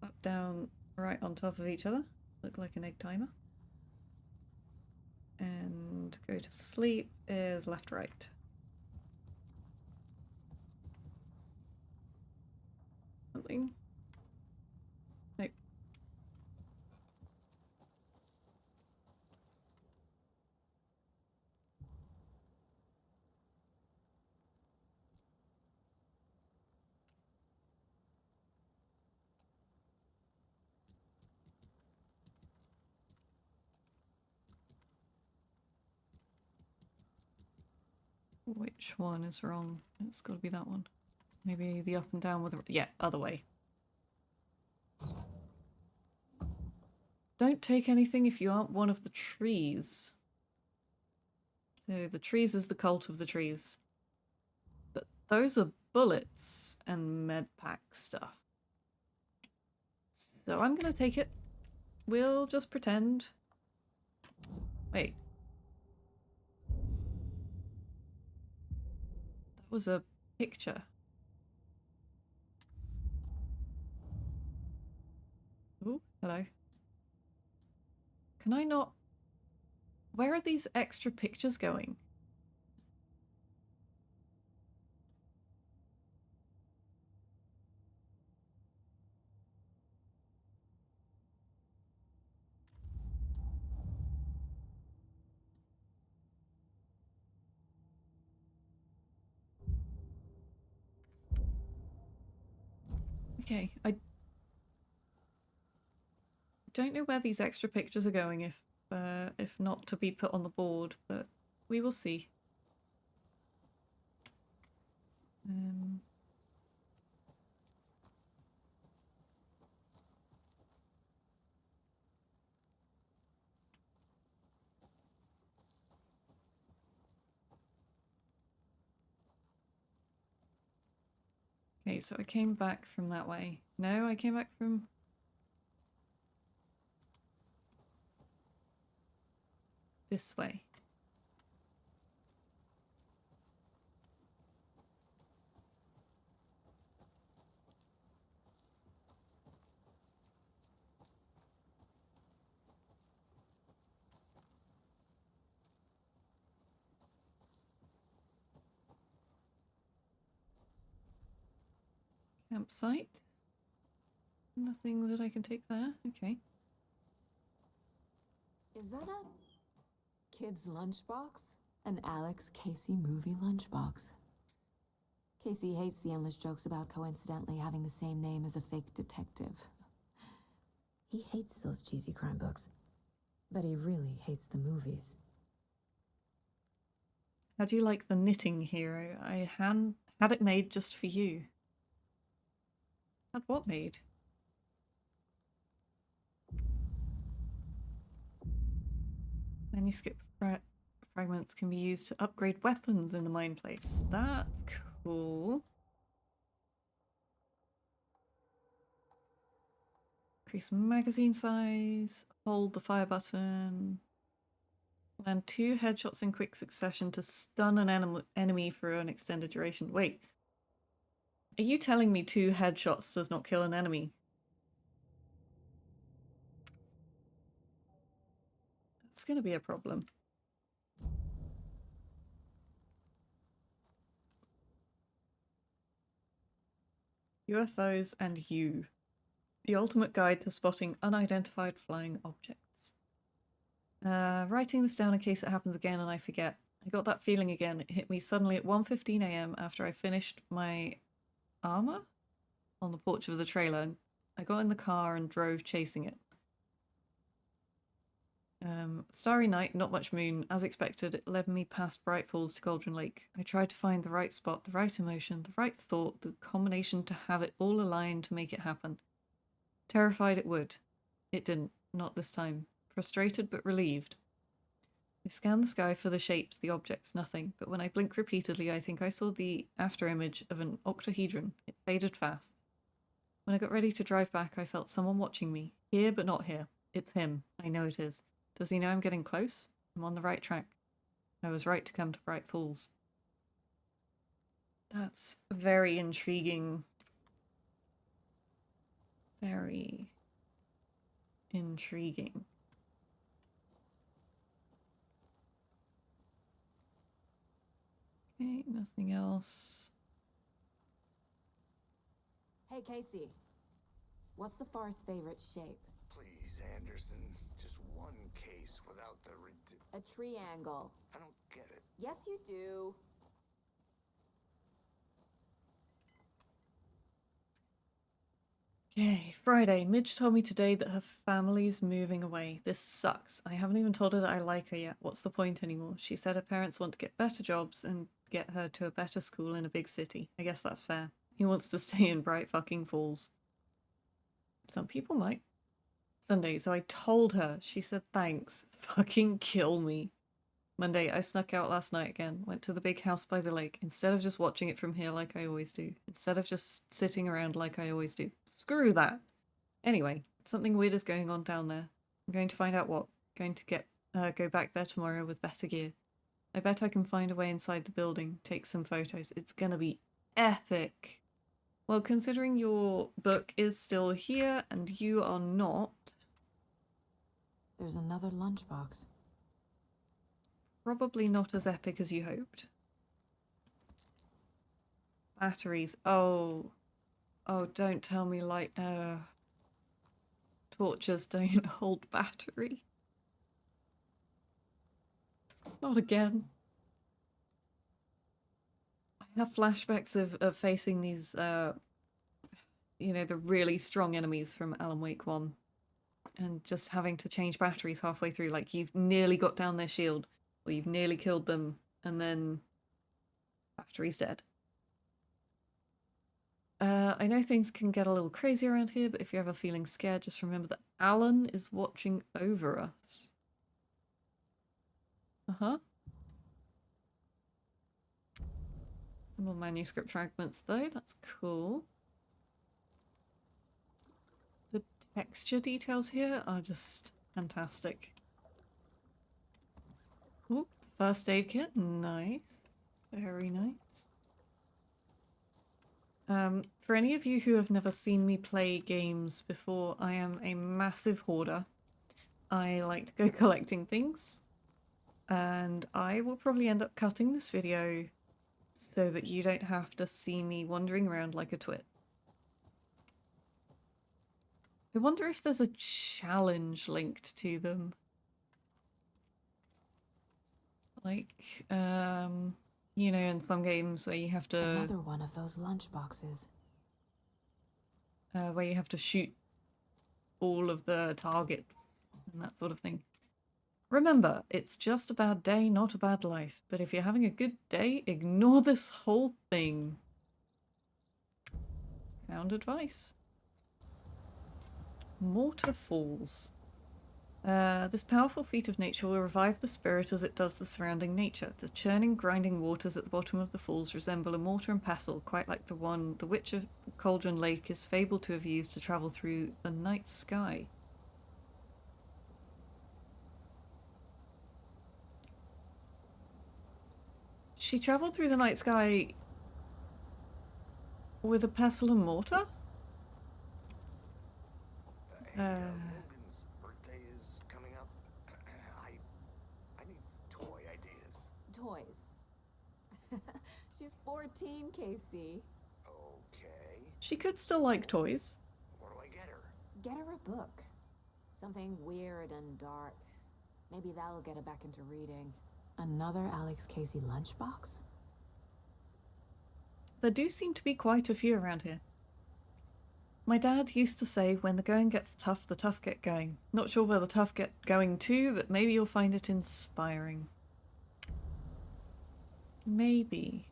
Up, down, right on top of each other. Look like an egg timer. And go to sleep is left, right. Something. Nope. Which one is wrong? It's got to be that one. Maybe the up and down with the... Yeah, other way. Don't take anything if you aren't one of the trees. So the trees is the cult of the trees. But those are bullets and med pack stuff. So I'm gonna take it. We'll just pretend. Wait. That was a picture. Ooh, hello. Can I not... Where are these extra pictures going? Okay, I don't know where these extra pictures are going if not to be put on the board, but we will see. Okay, so I came back from that way. No, I came back from... this way. Campsite? Nothing that I can take there? Okay. Is that a kid's lunchbox? An Alex Casey movie lunchbox. Casey hates the endless jokes about coincidentally having the same name as a fake detective. He hates those cheesy crime books, but he really hates the movies. How do you like the knitting hero? I had it made just for you. Had what made? Manuscript fragments can be used to upgrade weapons in the mine place. That's cool. Increase magazine size. Hold the fire button. Land 2 headshots in quick succession to stun an enemy for an extended duration. Wait. Are you telling me 2 headshots does not kill an enemy? That's gonna be a problem. UFOs and you. The ultimate guide to spotting unidentified flying objects. Writing this down in case it happens again and I forget. I got that feeling again. It hit me suddenly at 1:15 AM after I finished my armor on the porch of the trailer. I got in the car and drove chasing it. Starry night, not much moon. As expected, it led me past Bright Falls to Cauldron Lake. I tried to find the right spot, the right emotion, the right thought, the combination to have it all align to make it happen. Terrified it would. It didn't. Not this time. Frustrated but relieved. I scanned the sky for the shapes, the objects, nothing. But when I blinked repeatedly, I think I saw the afterimage of an octahedron. It faded fast. When I got ready to drive back, I felt someone watching me. Here, but not here. It's him. I know it is. Does he know I'm getting close? I'm on the right track. I was right to come to Bright Falls. That's very intriguing. Very intriguing. Okay, nothing else. Hey, Casey. What's the forest's favorite shape? Please, Anderson. Just one case without the A triangle. I don't get it. Yes, you do. Okay, Friday. Midge told me today that her family's moving away. This sucks. I haven't even told her that I like her yet. What's the point anymore? She said her parents want to get better jobs and get her to a better school in a big city. I guess that's fair. He wants to stay in Bright fucking Falls. Some people might. Sunday, so I told her. She said thanks. Fucking kill me. Monday, I snuck out last night again. Went to the big house by the lake. Instead of just watching it from here like I always do. Instead of just sitting around like I always do. Screw that. Anyway, something weird is going on down there. I'm going to find out what. Going to go back there tomorrow with better gear. I bet I can find a way inside the building. Take some photos. It's gonna be epic. Well, considering your book is still here and you are not... There's another lunchbox. Probably not as epic as you hoped. Batteries. Oh. Oh, don't tell me like, torches don't hold battery. Not again. I have flashbacks of facing these, you know, the really strong enemies from Alan Wake 1. And just having to change batteries halfway through. Like, you've nearly got down their shield. Or you've nearly killed them. And then... battery's dead. I know things can get a little crazy around here, but if you're ever feeling scared, just remember that Alan is watching over us. Uh-huh. Some more manuscript fragments, though. That's cool. The texture details here are just fantastic. Ooh, first aid kit. Nice. Very nice. For any of you who have never seen me play games before, I am a massive hoarder. I like to go collecting things. And I will probably end up cutting this video so that you don't have to see me wandering around like a twit. I wonder if there's a challenge linked to them. Like, you know, in some games where you have to... Another one of those lunchboxes. Where you have to shoot all of the targets and that sort of thing. Remember, it's just a bad day, not a bad life. But if you're having a good day, ignore this whole thing. Sound advice. Mortar Falls. This powerful feat of nature will revive the spirit as it does the surrounding nature. The churning, grinding waters at the bottom of the falls resemble a mortar and pestle, quite like the one the Witch of Cauldron Lake is fabled to have used to travel through the night sky. She travelled through the night sky with a pestle and mortar? Logan's birthday is coming up. I need toy ideas. Toys. She's 14, Casey. Okay. She could still like toys. What do I get her? Get her a book. Something weird and dark. Maybe that'll get her back into reading. Another Alex Casey lunchbox? There do seem to be quite a few around here. my dad used to say, when the going gets tough, the tough get going. Not sure where the tough get going to, but maybe you'll find it inspiring. Maybe.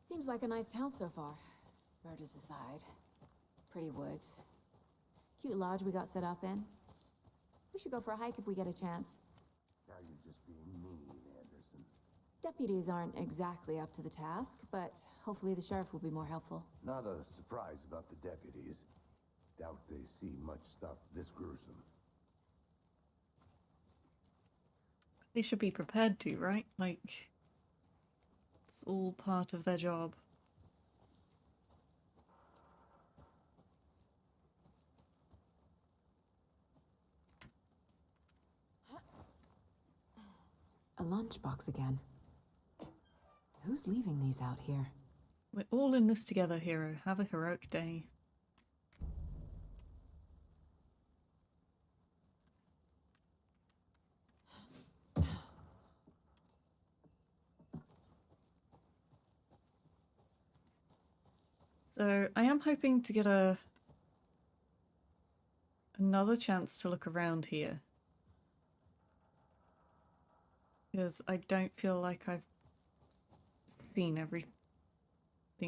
Seems like a nice town so far. Murders aside. Pretty woods. Cute lodge we got set up in. We should go for a hike if we get a chance. Now you're just being mean, Anderson. Deputies aren't exactly up to the task, but hopefully the sheriff will be more helpful. Not a surprise about the deputies. Doubt they see much stuff this gruesome. They should be prepared to, right? Like, it's all part of their job. A lunchbox again. Who's leaving these out here? We're all in this together, hero. Have a heroic day. So I am hoping to get another chance to look around here. Because I don't feel like I've seen everything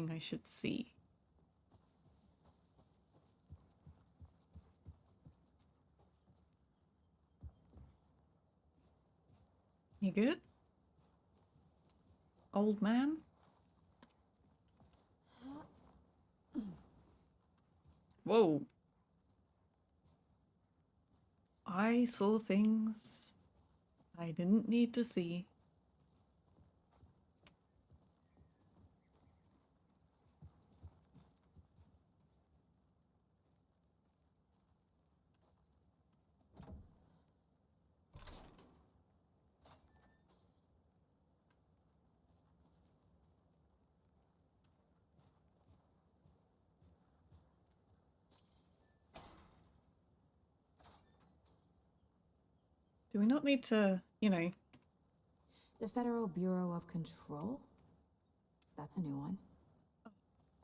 I should see. You good? Old man? Whoa. I saw things I didn't need to see. Do we not need to, you know... The Federal Bureau of Control? That's a new one.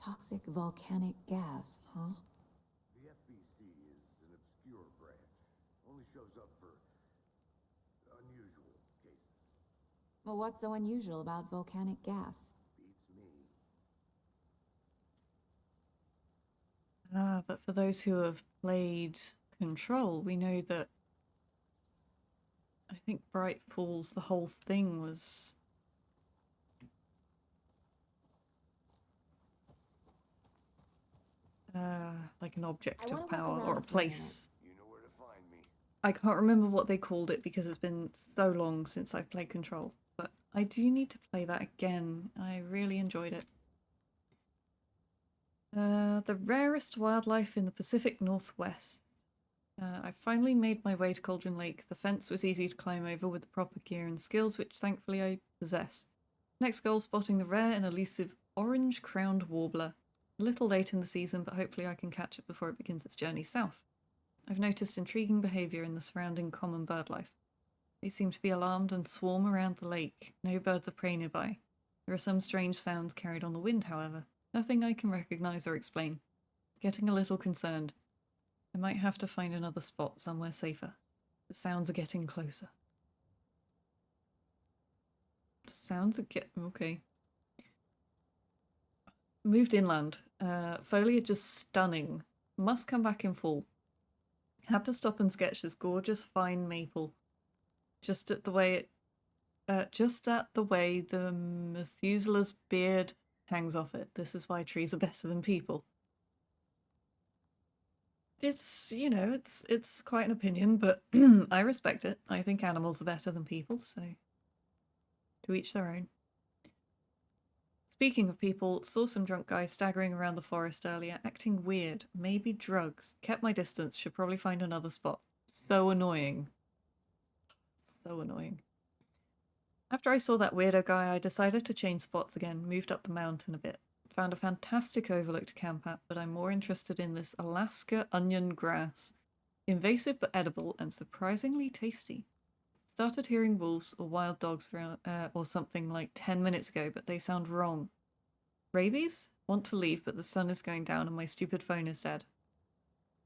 Toxic volcanic gas, huh? The FBC is an obscure branch. Only shows up for unusual cases. Well, what's so unusual about volcanic gas? Beats me. Ah, but for those who have played Control, we know that I think Bright Falls, the whole thing was like an object of power or a place. You know where to find me. I can't remember what they called it because it's been so long since I've played Control, but I do need to play that again. I really enjoyed it. The rarest wildlife in the Pacific Northwest. I finally made my way to Cauldron Lake. The fence was easy to climb over with the proper gear and skills, which thankfully I possess. Next goal, spotting the rare and elusive orange-crowned warbler. A little late in the season, but hopefully I can catch it before it begins its journey south. I've noticed intriguing behaviour in the surrounding common bird life. They seem to be alarmed and swarm around the lake. No birds of prey nearby. There are some strange sounds carried on the wind, however. Nothing I can recognise or explain. Getting a little concerned. I might have to find another spot somewhere safer. The sounds are getting closer. The sounds are okay. Moved inland. Foliage is stunning. Must come back in fall. Had to stop and sketch this gorgeous fine maple. Just at the way the Methuselah's beard hangs off it. This is why trees are better than people. It's, you know, it's quite an opinion, but I respect it. I think animals are better than people, so to each their own. Speaking of people, saw some drunk guys staggering around the forest earlier, acting weird. Maybe drugs. Kept my distance, should probably find another spot. So annoying. So annoying. After I saw that weirdo guy, I decided to change spots again, moved up the mountain a bit. Found a fantastic overlook to camp at, but I'm more interested in this Alaska onion grass. Invasive but edible and surprisingly tasty. Started hearing wolves or wild dogs around, or something like 10 minutes ago, but they sound wrong. Rabies? Want to leave, but the sun is going down and my stupid phone is dead.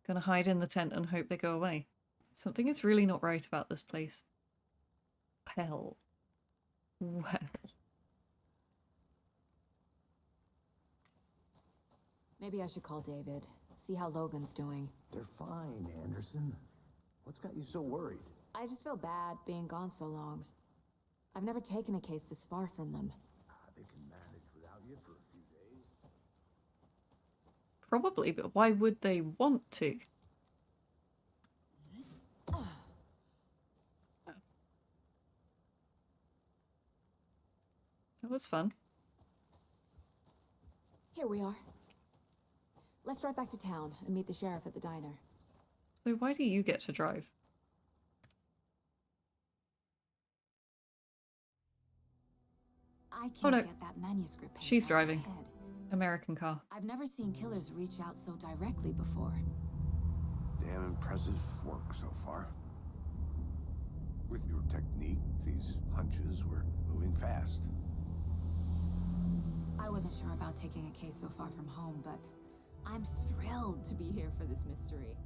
Gonna hide in the tent and hope they go away. Something is really not right about this place. Well. Maybe I should call David, see how Logan's doing. They're fine, Anderson. What's got you so worried? I just feel bad being gone so long. I've never taken a case this far from them. They can manage without you for a few days. Probably, but why would they want to? That was fun. Here we are. Let's drive back to town and meet the sheriff at the diner. So why do you get to drive? I can't Oh, no. get that manuscript page She's out of my driving. head. American car. I've never seen killers reach out so directly before. Damn impressive work so far. With your technique, these hunches were moving fast. I wasn't sure about taking a case so far from home, but I'm thrilled to be here for this mystery.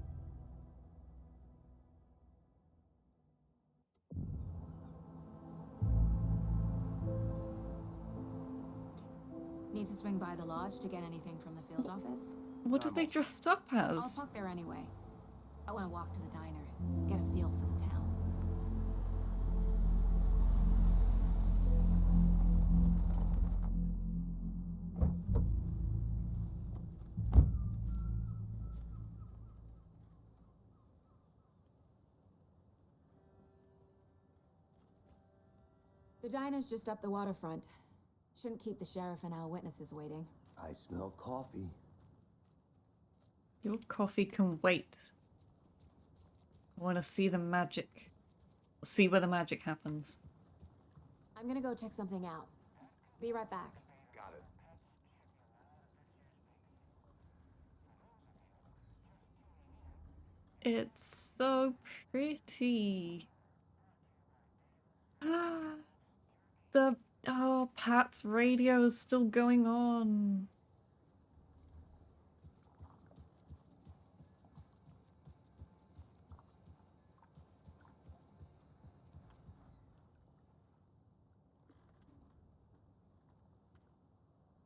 Need to swing by the lodge to get anything from the field office? What are they dressed up I'll as? park there anyway. I want to walk to the diner, get a feel for the town. The diner's just up the waterfront. Shouldn't keep the sheriff and our witnesses waiting. I smell coffee. Your coffee can wait. I want to see the magic. See where the magic happens. I'm gonna go check something out. Be right back. Got it. It's so pretty. Pat's radio is still going on.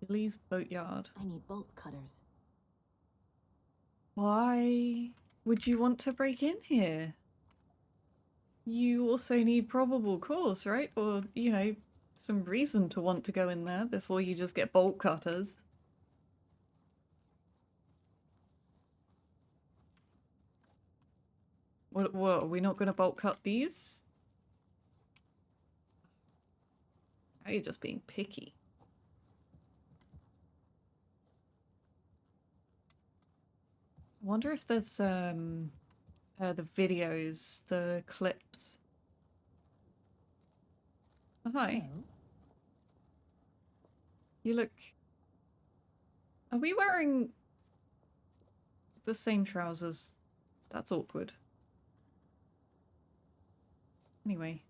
Billy's Boatyard. I need bolt cutters. Why would you want to break in here? You also need probable cause, right? Or, you know, some reason to want to go in there before you just get bolt cutters. What, are we not going to bolt cut these? Are you just being picky? I wonder if there's the videos, the clips. Oh, hi. Hello. You look... Are we wearing the same trousers? That's awkward. Anyway.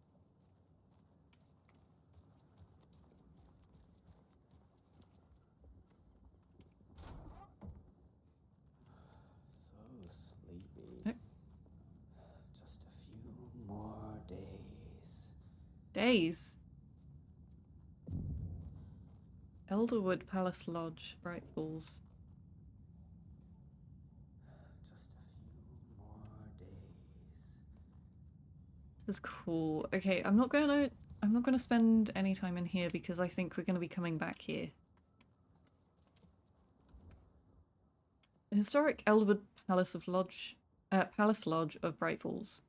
So sleepy. Nope. Just a few more days. Days. Elderwood Palace Lodge, Bright Falls. Just a few more days. This is cool. Okay, I'm not gonna spend any time in here because I think we're gonna be coming back here. The historic Elderwood Palace Lodge of Bright Falls.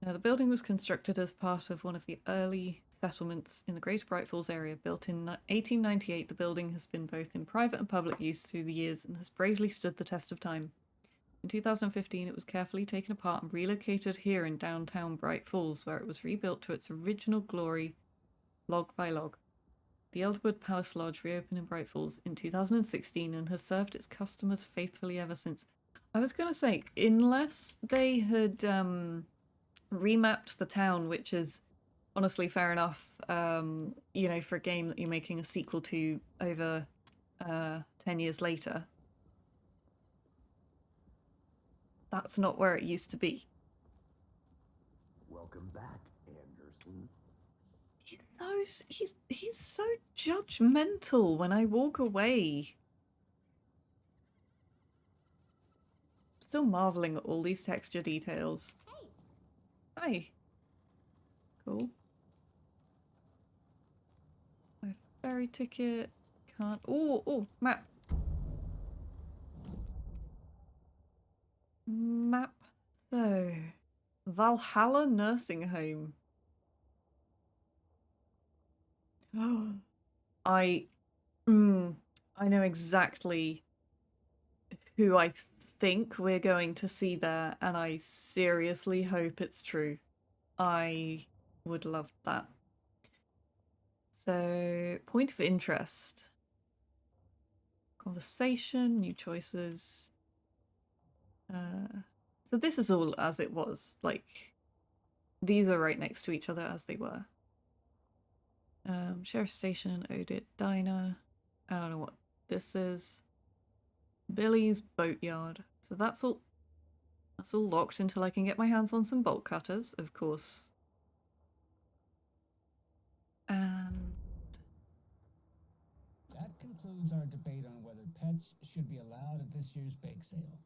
Now, the building was constructed as part of one of the early settlements in the Greater Bright Falls area. Built in 1898, the building has been both in private and public use through the years and has bravely stood the test of time. In 2015, it was carefully taken apart and relocated here in downtown Bright Falls, where it was rebuilt to its original glory Log by log. The Elderwood Palace Lodge reopened in Bright Falls in 2016 and has served its customers faithfully ever since. I was going to say, unless they had remapped the town, which is honestly fair enough, you know, for a game that you're making a sequel to over 10 years later. That's not where it used to be. Welcome back, Anderson. He's so judgmental when I walk away. Still marveling at all these texture details. Hi. Cool. My ferry ticket. Can't. Oh, map. Map. So, Valhalla Nursing Home. Oh, I know exactly who I think we're going to see there, and I seriously hope it's true. I would love that. So, point of interest. Conversation, new choices. So this is all as it was. Like, these are right next to each other as they were. Sheriff Station, Odit Diner. I don't know what this is. Billy's Boatyard. So that's all locked until I can get my hands on some bolt cutters, of course. And that concludes our debate on whether pets should be allowed at this year's bake sale.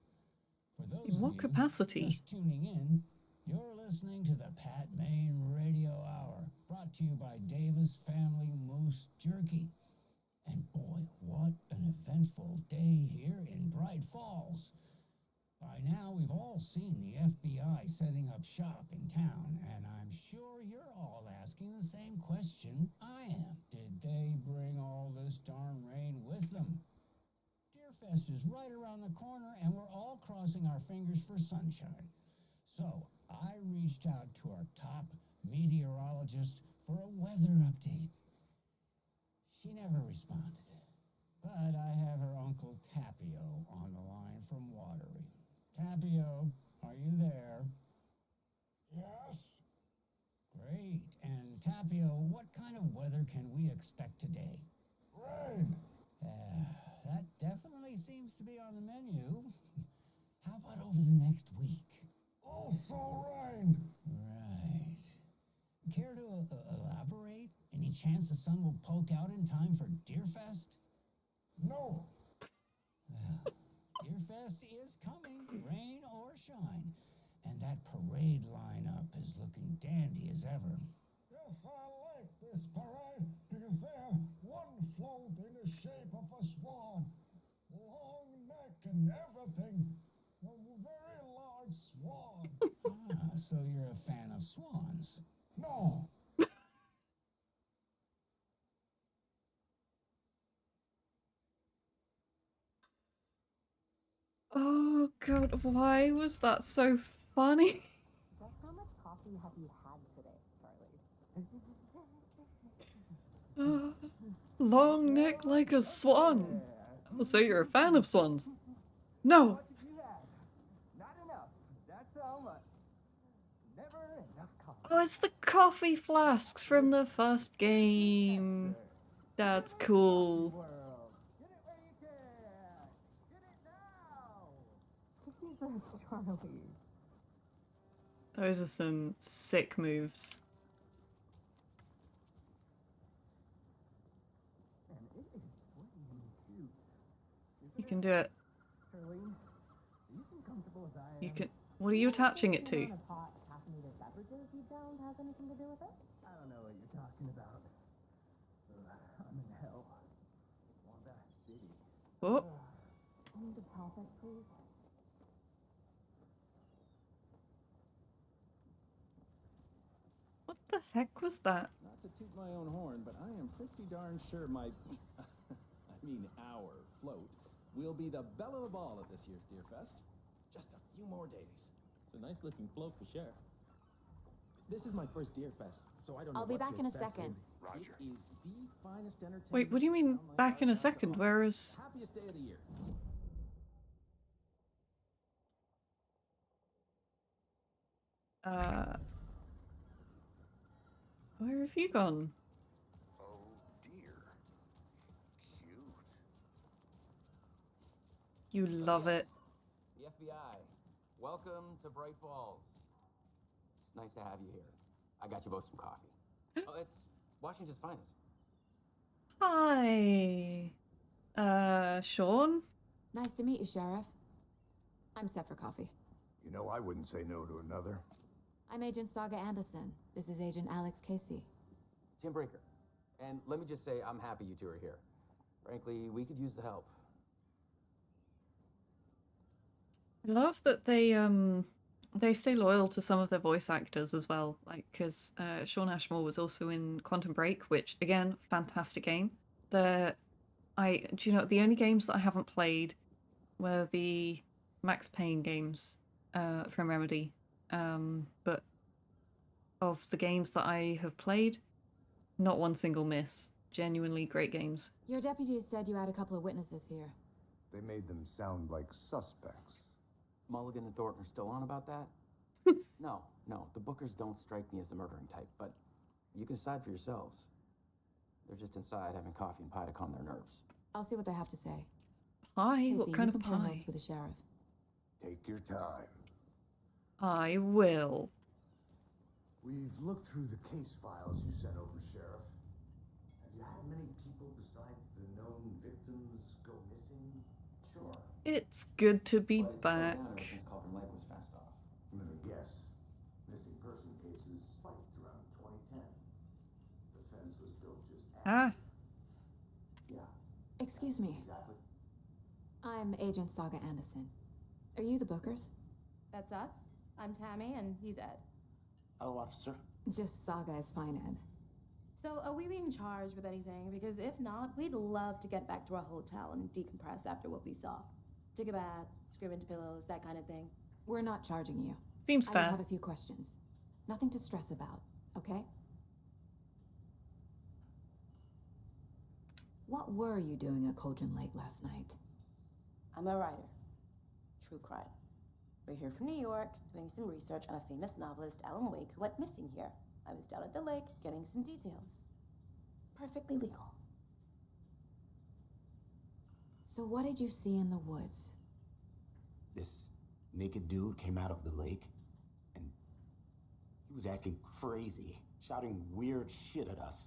For those in what of you capacity? just tuning in, you're listening to the Pat Maine Radio Hour, brought to you by Davis Family Moose Jerky. And boy, what an eventful day here in Bright Falls. By now, we've all seen the FBI setting up shop in town, and I'm sure you're all asking the same question I am. Did they bring all this darn rain with them? Deerfest is right around the corner, and we're all crossing our fingers for sunshine. So, I reached out to our top meteorologist for a weather update. She never responded, but I have her Uncle Tapio on the line from Watery. Tapio, are you there? Yes? Great. And Tapio, what kind of weather can we expect today? Rain! That definitely seems to be on the menu. How about over the next week? Also rain! Right. Care to elaborate? Any chance the sun will poke out in time for Deerfest? No! Well, Deerfest is coming, rain or shine. And that parade lineup is looking dandy as ever. Yes, I like this parade because they have one float in the shape of a swan. Long neck and everything. A very large swan. So you're a fan of swans? No! Oh god, why was that so funny? Just how much coffee have you had today, Charlie? Long neck like a swan. Oh, so you're a fan of swans? No. Not enough. That's all much. Never enough coffee. Oh, it's the coffee flasks from the first game. That's cool. World. Get it where you can. Get it now. Jesus, Charlie. Those are some sick moves. And it is sweaty in these suits. You can do it. Charlene, are you as comfortable as I am? You can. What are you attaching it to? The amount of hot caffeinated beverages you downed has anything to do with it? I don't know what you're talking about. I'm in hell. Swambass City. Oh, Change of topic, please. what the heck was that? Not to toot my own horn, but I am pretty darn sure my, our float will be the belle of the ball at this year's Deerfest. Just a few more days. It's a nice looking float for sure. This is my first Deer Fest, so I don't know I'll be what back to in a expect, second. and It is the finest entertainment. Wait, what do you mean online back in a arts have to second? offer. Where is... Happiest day of the year. Where have you gone? Oh dear. Cute. You love it. The FBI. Welcome to Bright Falls. It's nice to have you here. I got you both some coffee. Oh, it's Washington's finest. Hi. Sean? Nice to meet you, Sheriff. I'm set for coffee. You know, I wouldn't say no to another. I'm Agent Saga Anderson. This is Agent Alex Casey. Tim Breaker. And let me just say, I'm happy you two are here. Frankly, we could use the help. I love that they stay loyal to some of their voice actors as well, like because Sean Ashmore was also in Quantum Break, which again, fantastic game. Do you know the only games that I haven't played were the Max Payne games from Remedy, but of the games that I have played, not one single miss. Genuinely great games. Your deputies said you had a couple of witnesses here. They made them sound like suspects. Mulligan and Thornton are still on about that? No, the Bookers don't strike me as the murdering type, but you can decide for yourselves. They're just inside having coffee and pie to calm their nerves. I'll see what they have to say. Pie? Casey, What kind you of compare pie? notes with the sheriff. Take your time. I will. We've looked through the case files you sent over, Sheriff. Have you had many people besides the known victims go missing? Sure. It's good to be But it's back. slowed down ever since Calvin Lake was fast off. Let me guess. Missing person cases spiked around 2010. The fence was built just after. Yeah, Excuse me. exactly. I'm Agent Saga Anderson. Are you the Bookers? That's us. I'm Tammy, and he's Ed. Hello, officer. Just Saga is fine, Ed. So, are we being charged with anything? Because if not, we'd love to get back to our hotel and decompress after what we saw. Take a bath, scream into pillows, that kind of thing. We're not charging you. Seems I fair. just have a few questions. Nothing to stress about, okay? What were you doing at Cauldron Lake last night? I'm a writer. True crime. We're here from New York, doing some research on a famous novelist, Alan Wake, who went missing here. I was down at the lake, getting some details. Perfectly legal. So what did you see in the woods? This naked dude came out of the lake, and he was acting crazy, shouting weird shit at us.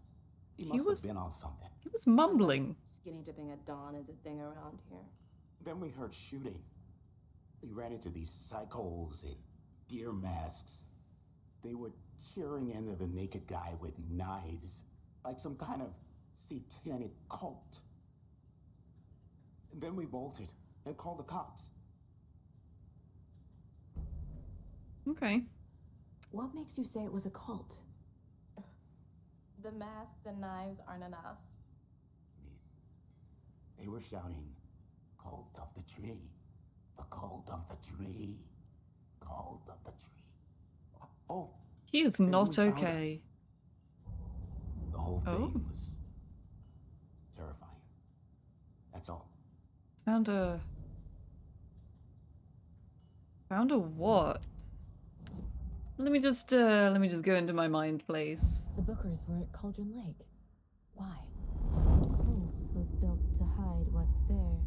He must have been on something. He was mumbling. Skinny dipping at dawn is a thing around here. Then we heard shooting. We ran into these psychos in deer masks. They were tearing into the naked guy with knives, like some kind of satanic cult. And then we bolted and called the cops. Okay. What makes you say it was a cult? The masks and knives aren't enough. They were shouting, "Cult of the tree, the cult of the tree, cult of the tree." Oh, He is and not we found okay. the whole Oh. thing was terrifying. That's all. Found a what? Let me just go into my mind place. The Bookers were at Cauldron Lake. Why? The fence was built to hide what's there.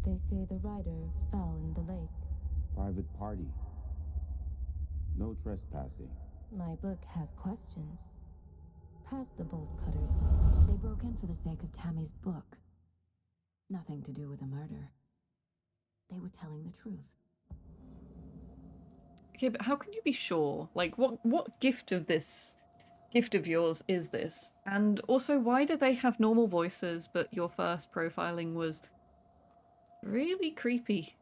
They say the rider fell in the lake. Private party. No trespassing. My book has questions. Past the bolt cutters. They broke in for the sake of Tammy's book. Nothing to do with the murder. They were telling the truth. Okay, but how can you be sure? Like, what gift of yours is this? And also, why do they have normal voices, but your first profiling was really creepy?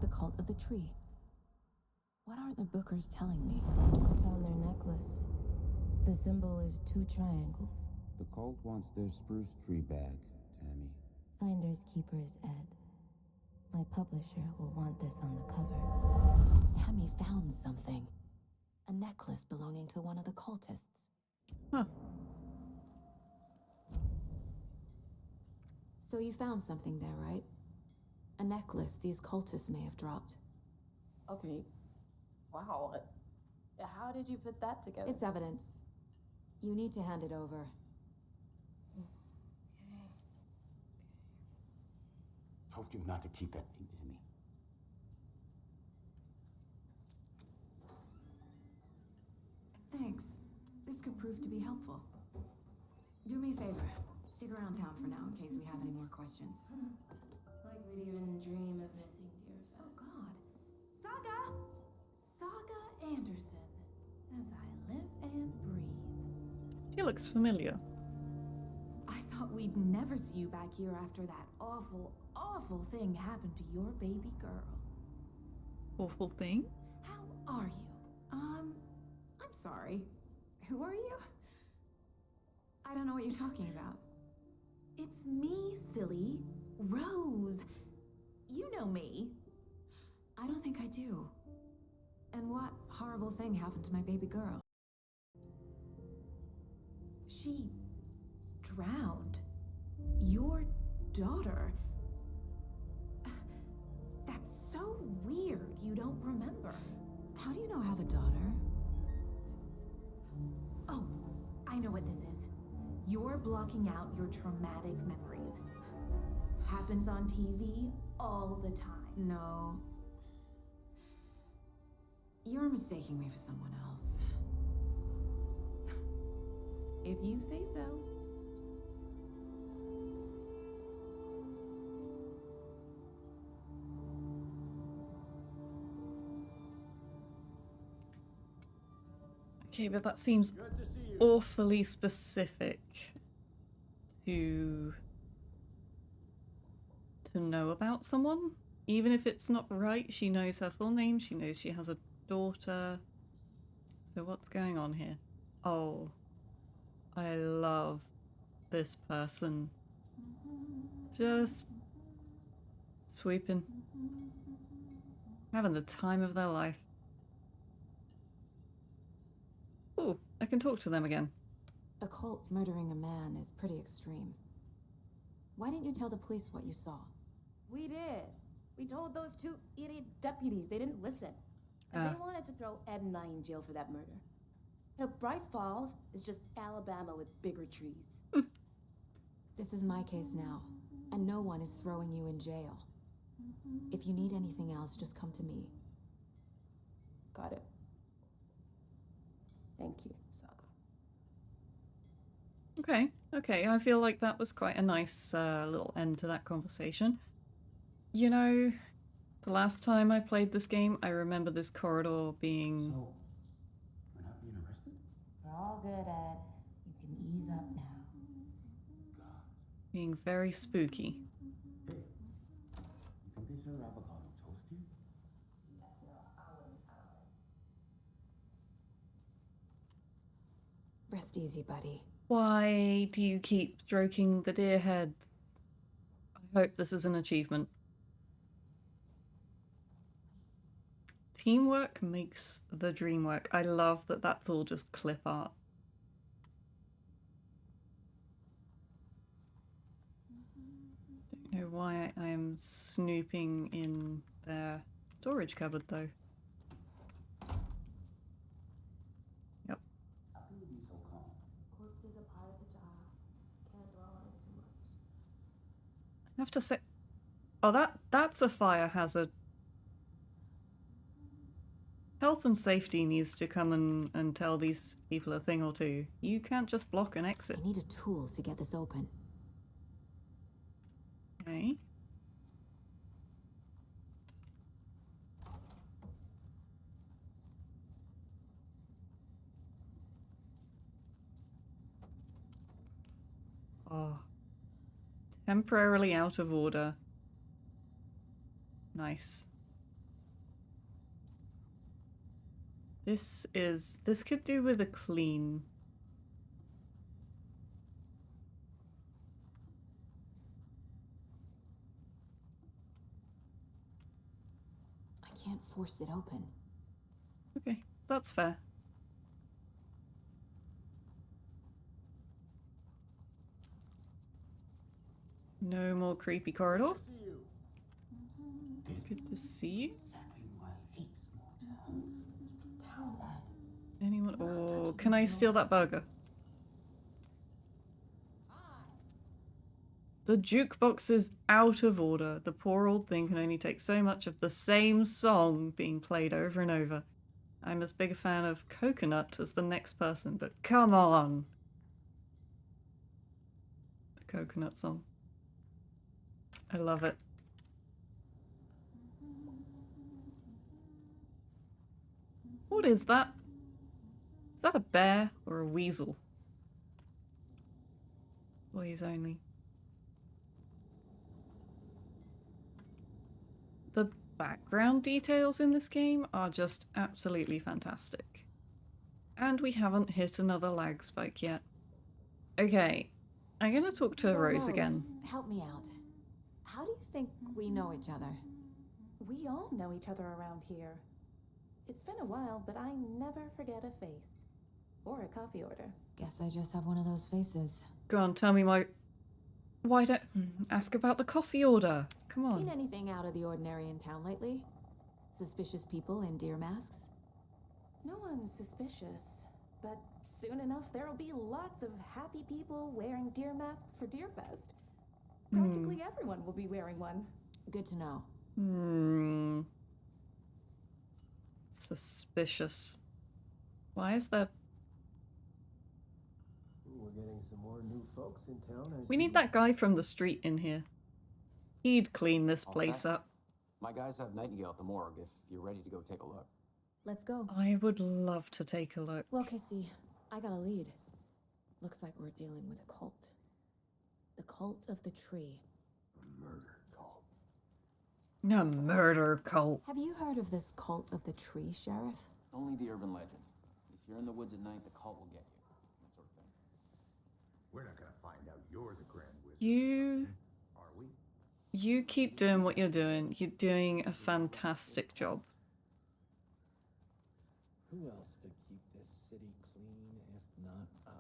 The cult of the tree. What are the Bookers telling me? I found their necklace. The symbol is 2 triangles. The cult wants their spruce tree bag, Tammy. Finders keepers, Ed. My publisher will want this on the cover. Tammy found something. a necklace belonging to one of the cultists. Huh. So you found something there, right? A necklace these cultists may have dropped. Okay. Wow. How did you put that together? It's evidence. You need to hand it over. Told you not to keep that thing to me. Thanks. This could prove to be helpful. Do me a favor. Stick around town for now in case we have any more questions. Like we'd even dream of missing dear friends. Oh, God. Saga! Saga Anderson. As I live and breathe. She looks familiar. I thought we'd never see you back here after that awful, awful thing happened to your baby girl. Awful thing? How are you? I'm sorry. Who are you? I don't know what you're talking about. It's me, silly. Rose. You know me. I don't think I do. And what horrible thing happened to my baby girl? She drowned. Your daughter. That's so weird you don't remember. How do you know I have a daughter? Oh, I know what this is. You're blocking out your traumatic memories. Happens on TV all the time. No. You're mistaking me for someone else. If you say so. Okay, but that seems awfully specific to know about someone. Even if it's not right, she knows her full name, she knows she has a daughter. So what's going on here? Oh, I love this person. Just sweeping. Having the time of their life. Oh, I can talk to them again. A cult murdering a man is pretty extreme. Why didn't you tell the police what you saw? We did. We told those two idiot deputies. They didn't listen. And they wanted to throw Ed and I in jail for that murder. You know, Bright Falls is just Alabama with bigger trees. This is my case now, and no one is throwing you in jail. If you need anything else, just come to me. Got it. Thank you, Saga. Okay, I feel like that was quite a nice little end to that conversation. You know, the last time I played this game, I remember this corridor being... So, we're not being arrested? We're all good, Ed. You can ease up now. being very spooky. Hey, you think they serve avocado toast here? Rest easy, buddy. Why do you keep stroking the deer head? I hope this is an achievement. Teamwork makes the dream work. I love that that's all just clip art. Don't know why I am snooping in their storage cupboard though. Yep. How can you be so calm? Corpse is a part of the job. Can't dwell on it too much. I have to say... Oh, that's a fire hazard. Health and safety needs to come and tell these people a thing or two. You can't just block an exit. I need a tool to get this open. Okay. Oh. Temporarily out of order. Nice. This could do with a clean. I can't force it open. Okay, that's fair. No more creepy corridor. Good to see you. Anyone? Oh, can I steal that burger? The jukebox is out of order. The poor old thing can only take so much of the same song being played over and over. I'm as big a fan of Coconut as the next person, but come on! The Coconut song. I love it. What is that? Is that a bear or a weasel? Boys only. The background details in this game are just absolutely fantastic. And we haven't hit another lag spike yet. Okay, I'm gonna talk to So, Rose again. Help me out. How do you think we know each other? We all know each other around here. It's been a while, but I never forget a face. Or a coffee order. Guess I just have one of those faces. Go on, tell me my... Why don't... Ask about the coffee order. Come on. Seen anything out of the ordinary in town lately? Suspicious people in deer masks? No one's suspicious. But soon enough, there'll be lots of happy people wearing deer masks for Deerfest. Practically everyone will be wearing one. Good to know. Suspicious. Why is there... We're getting some more new folks in town. We need that guy from the street in here. He'd clean this All place set? up. My guys have Nightingale at the morgue if you're ready to go take a look. Let's go. I would love to take a look. Well, Casey, I got a lead. Looks like we're dealing with a cult. The cult of the tree. A murder cult. A murder cult. Have you heard of this cult of the tree, Sheriff? Only the urban legend. If you're in the woods at night, the cult will get you. That sort of thing. We're not gonna find out you're the Grand Wizard. You... Are we? You keep doing what you're doing. You're doing a fantastic job. Who else to keep this city clean if not I?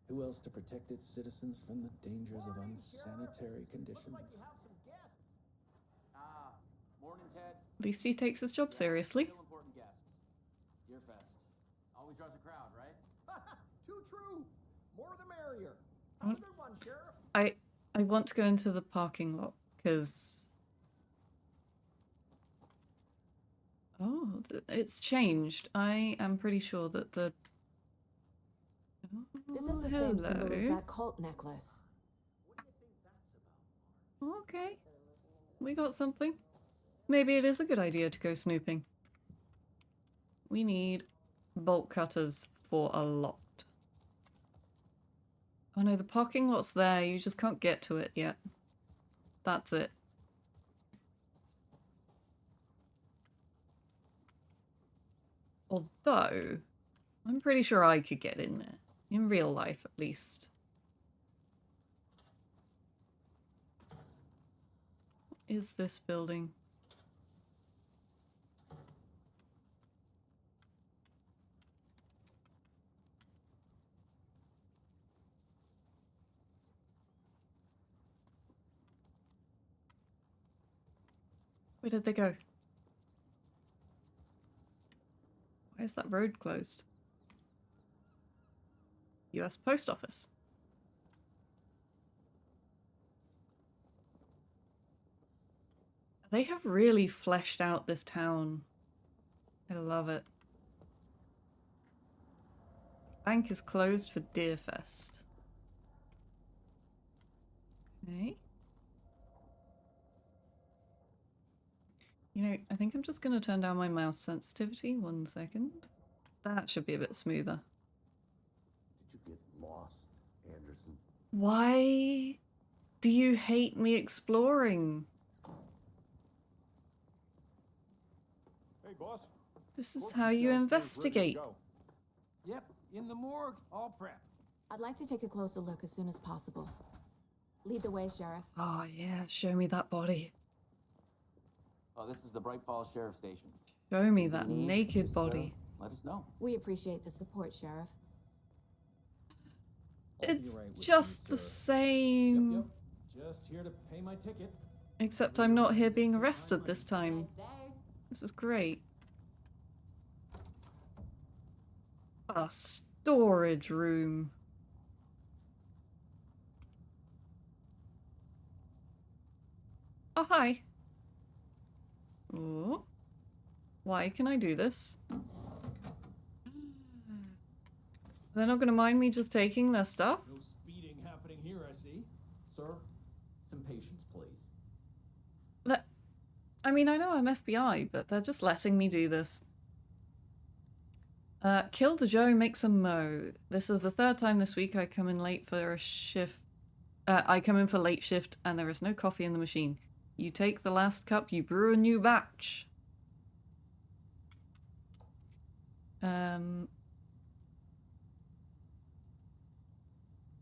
Who else to protect its citizens from the dangers of unsanitary conditions? Morning, Ted. At least he takes his job seriously. Still important guests. Deerfest. Always draws a crowd, right? Too true. More the merrier. Have a good one, Sheriff. I want to go into the parking lot, because... Oh, it's changed. I am pretty sure that the... This is the same symbol as that cult necklace. Okay. We got something. Maybe it is a good idea to go snooping. We need bolt cutters for a lot. Oh no, the parking lot's there. You just can't get to it yet. That's it. Although, I'm pretty sure I could get in there. In real life, at least. What is this building? Where did they go? Why is that road closed? US Post Office. They have really fleshed out this town. I love it. Bank is closed for Deerfest. Okay. You know, I think I'm just going to turn down my mouse sensitivity. 1 second. That should be a bit smoother. Did you get lost, Anderson? Why do you hate me exploring? Hey, boss. This is how you investigate. Yep, in the morgue, all prepped. I'd like to take a closer look as soon as possible. Lead the way, Sheriff. Oh yeah, show me that body. Oh, this is the Bright Falls Sheriff Station. Show me that naked body. Let us know. We appreciate the support, Sheriff. It's just the same. Just here to pay my ticket. Except I'm not here being arrested this time. This is great. A storage room. Oh, hi. Oh. Why can I do this? They're not gonna mind me just taking their stuff? No speeding happening here, I see. Sir, some patience, please. I mean, I know I'm FBI, but they're just letting me do this. Kill the Joe, make some mo. This is the third time this week I come in late for a shift. I come in for late shift and there is no coffee in the machine. You take the last cup, you brew a new batch.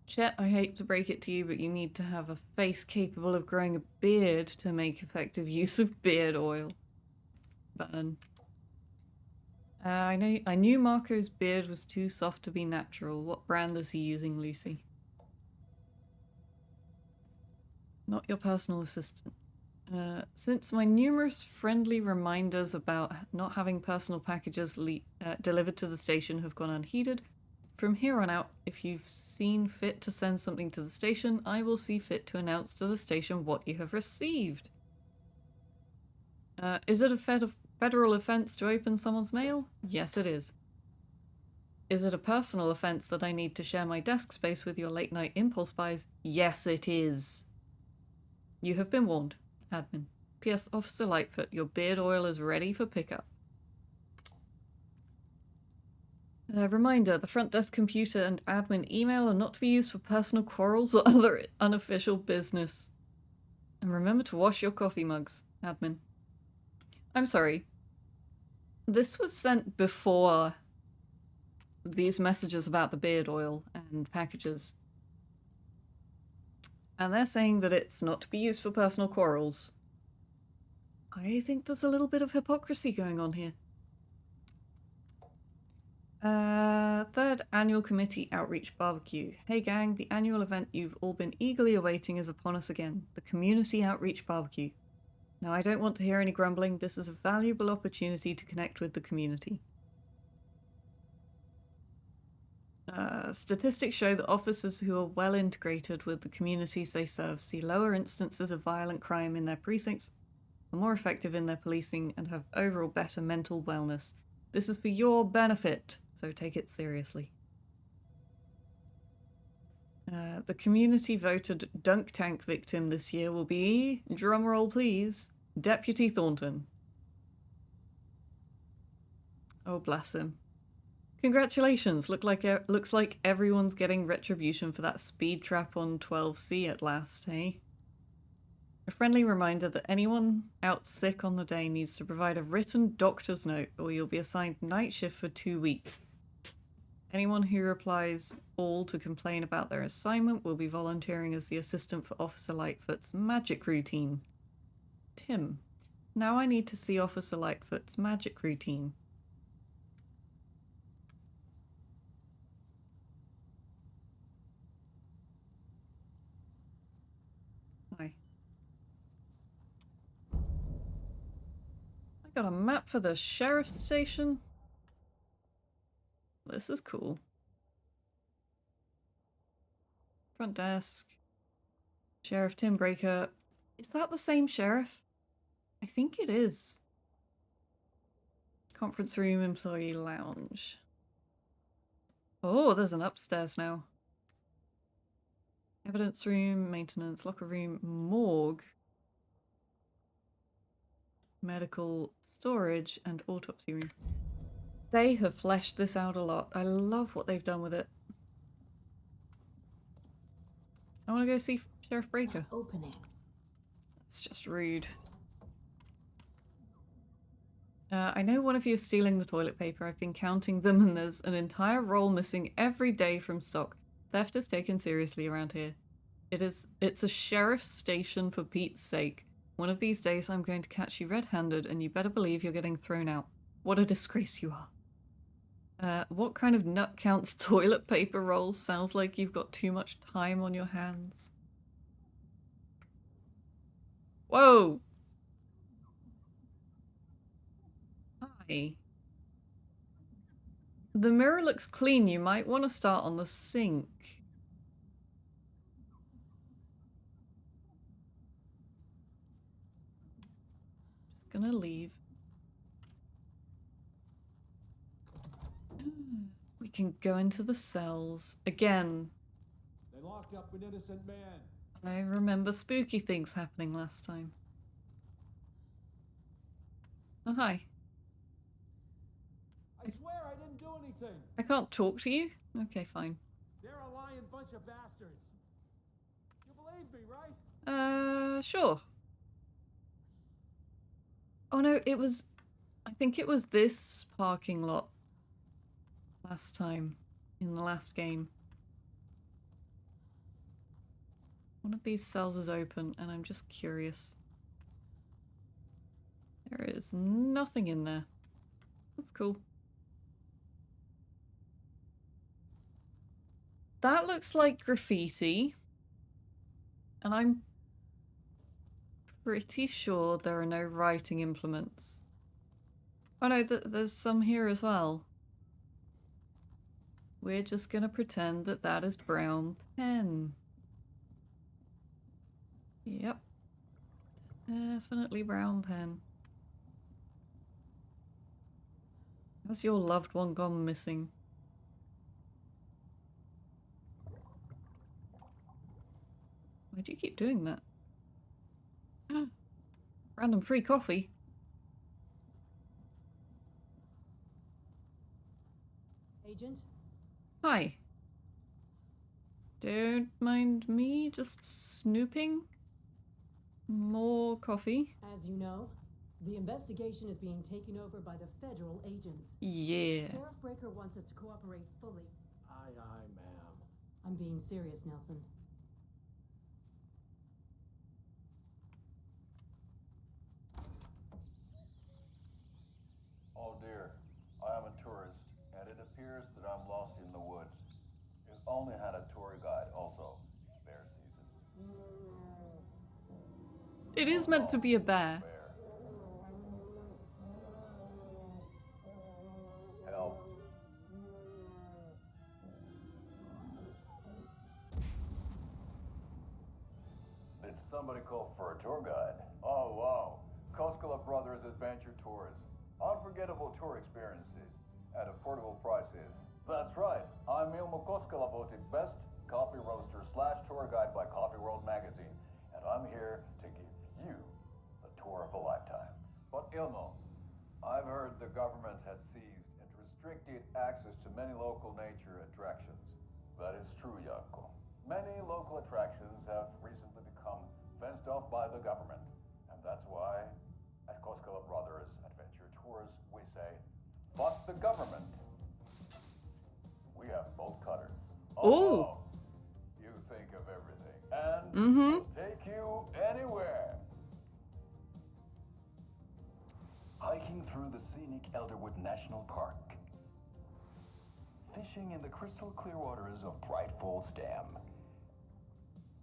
Chet, I hate to break it to you, but you need to have a face capable of growing a beard to make effective use of beard oil. Burn. I knew Marco's beard was too soft to be natural. What brand is he using, Lucy? Not your personal assistant. Since my numerous friendly reminders about not having personal packages delivered to the station have gone unheeded, from here on out, if you've seen fit to send something to the station, I will see fit to announce to the station what you have received. Is it a federal offense to open someone's mail? Yes, it is. Is it a personal offense that I need to share my desk space with your late-night impulse buys? Yes, it is. You have been warned. Admin. P.S. Officer Lightfoot, your beard oil is ready for pickup. Reminder, the front desk computer and admin email are not to be used for personal quarrels or other unofficial business. And remember to wash your coffee mugs, admin. I'm sorry. This was sent before these messages about the beard oil and packages. And they're saying that it's not to be used for personal quarrels. I think there's a little bit of hypocrisy going on here. Third Annual Committee Outreach Barbecue. Hey gang, the annual event you've all been eagerly awaiting is upon us again. The Community Outreach Barbecue. Now I don't want to hear any grumbling, this is a valuable opportunity to connect with the community. Statistics show that officers who are well integrated with the communities they serve see lower instances of violent crime in their precincts, are more effective in their policing, and have overall better mental wellness. This is for your benefit, so take it seriously. The community voted dunk tank victim this year will be, drumroll please, Deputy Thornton. Oh, bless him. Congratulations, looks like everyone's getting retribution for that speed trap on 12C at last, eh? A friendly reminder that anyone out sick on the day needs to provide a written doctor's note or you'll be assigned night shift for 2 weeks. Anyone who replies all to complain about their assignment will be volunteering as the assistant for Officer Lightfoot's magic routine. Tim. Now I need to see Officer Lightfoot's magic routine. Hi. I got a map for the sheriff's station. This is cool. Front desk. Sheriff Tim Breaker. Is that the same sheriff? I think it is. Conference room, employee lounge. Oh, there's an upstairs now. Evidence room, maintenance, locker room, morgue. Medical storage and autopsy room. They have fleshed this out a lot. I love what they've done with it. I want to go see Sheriff Breaker. Opening. That's just rude. I know one of you is stealing the toilet paper. I've been counting them and there's an entire roll missing every day from stock. Theft is taken seriously around here. It's a sheriff's station for Pete's sake. One of these days I'm going to catch you red-handed and you better believe you're getting thrown out. What a disgrace you are. What kind of nut counts toilet paper rolls? Sounds like you've got too much time on your hands. Whoa! Hi. The mirror looks clean. You might want to start on the sink. Just gonna leave. We can go into the cells. Again, They locked up an innocent man. I remember spooky things happening last time. Oh, hi. I swear I didn't do anything. I can't talk to you? Okay, fine. They're a lying bunch of bastards. You believe me, right? Sure. Oh no, it was... I think it was this parking lot last time, in the last game. One of these cells is open, and I'm just curious. There is nothing in there. That's cool. That looks like graffiti. And I'm pretty sure there are no writing implements. Oh no, there's some here as well. We're just gonna pretend that that is brown pen. Yep. Definitely brown pen. Has your loved one gone missing? Why do you keep doing that? Random free coffee. Agent? Hi. Don't mind me just snooping. More coffee. As you know, the investigation is being taken over by the federal agents. Yeah. Sheriff Breaker wants us to cooperate fully. Aye, aye, ma'am. I'm being serious, Nelson. Oh dear, I am a tourist, and it appears that I'm lost in the woods. If only had a tour guide also. It's bear season. It is meant to be a bear. Help. Did somebody call for a tour guide? Oh wow, Koskela Brothers Adventure Tours. Unforgettable tour experiences at affordable prices. That's right, I'm Ilmo Koskela, voted best coffee roaster / tour guide by Coffee World magazine, and I'm here to give you the tour of a lifetime. But Ilmo, I've heard the government has seized and restricted access to many local nature attractions. That is true, Janko. Many local attractions have recently become fenced off by the government, and that's why at Koskela Brothers Adventure Tours we say, fuck the government. We have bolt cutters. Oh. You think of everything, and we'll take you anywhere. Hiking through the scenic Elderwood National Park. Fishing in the crystal clear waters of Bright Falls Dam.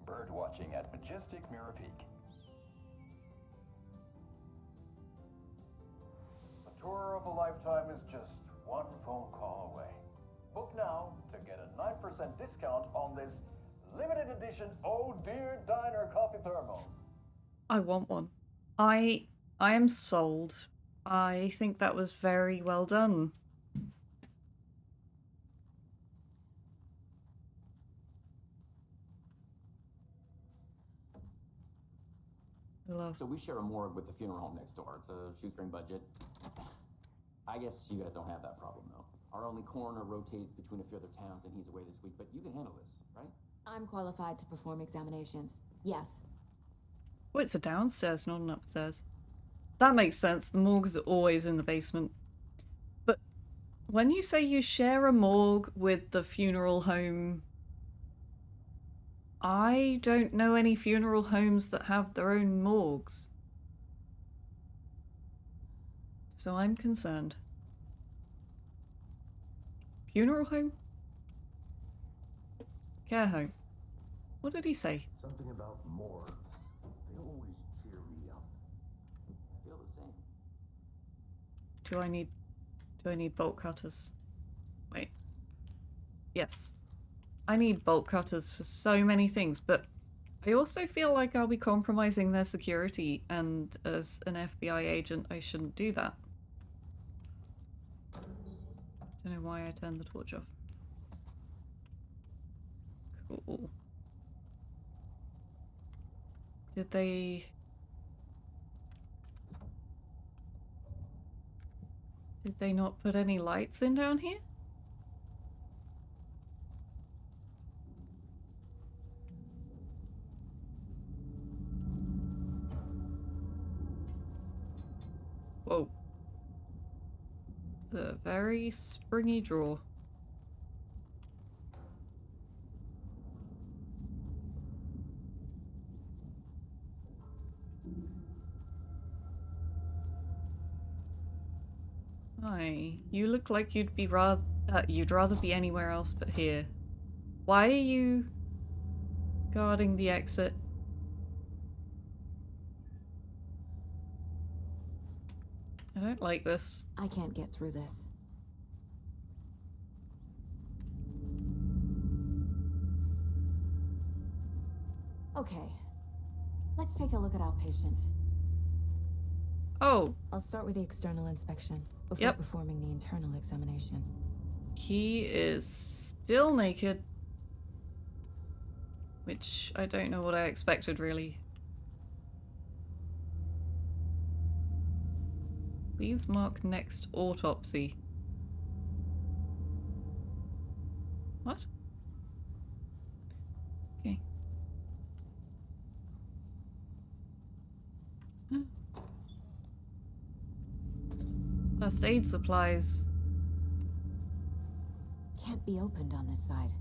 Bird watching at majestic Mirror Peak. The tour of a lifetime is just one phone call away. Book now to get a 9% discount on this limited edition Oh Dear Diner coffee thermos. I want one. I am sold. I think that was very well done. Love. So we share a morgue with the funeral home next door. It's a shoestring budget. I guess you guys don't have that problem, though. Our only coroner rotates between a few other towns, and he's away this week, but you can handle this, right? I'm qualified to perform examinations. Yes. Oh, it's a downstairs, not an upstairs. That makes sense. The morgues are always in the basement. But when you say you share a morgue with the funeral home, I don't know any funeral homes that have their own morgues. So I'm concerned. Funeral home? Care home. What did he say? Something about more. They always cheer me do I need bolt cutters? Wait. Yes. I need bolt cutters for so many things, but I also feel like I'll be compromising their security, and as an FBI agent, I shouldn't do that. Don't know why I turned the torch off. Cool. Did they not put any lights in down here? Whoa. It's a very springy drawer. Hi. You look like you'd rather be anywhere else but here. Why are you guarding the exit? I don't like this. I can't get through this. Okay. Let's take a look at our patient. Oh. I'll start with the external inspection before performing the internal examination. He is still naked. Which I don't know what I expected, really. Please mark next autopsy. What? Okay. First aid supplies. Can't be opened on this side.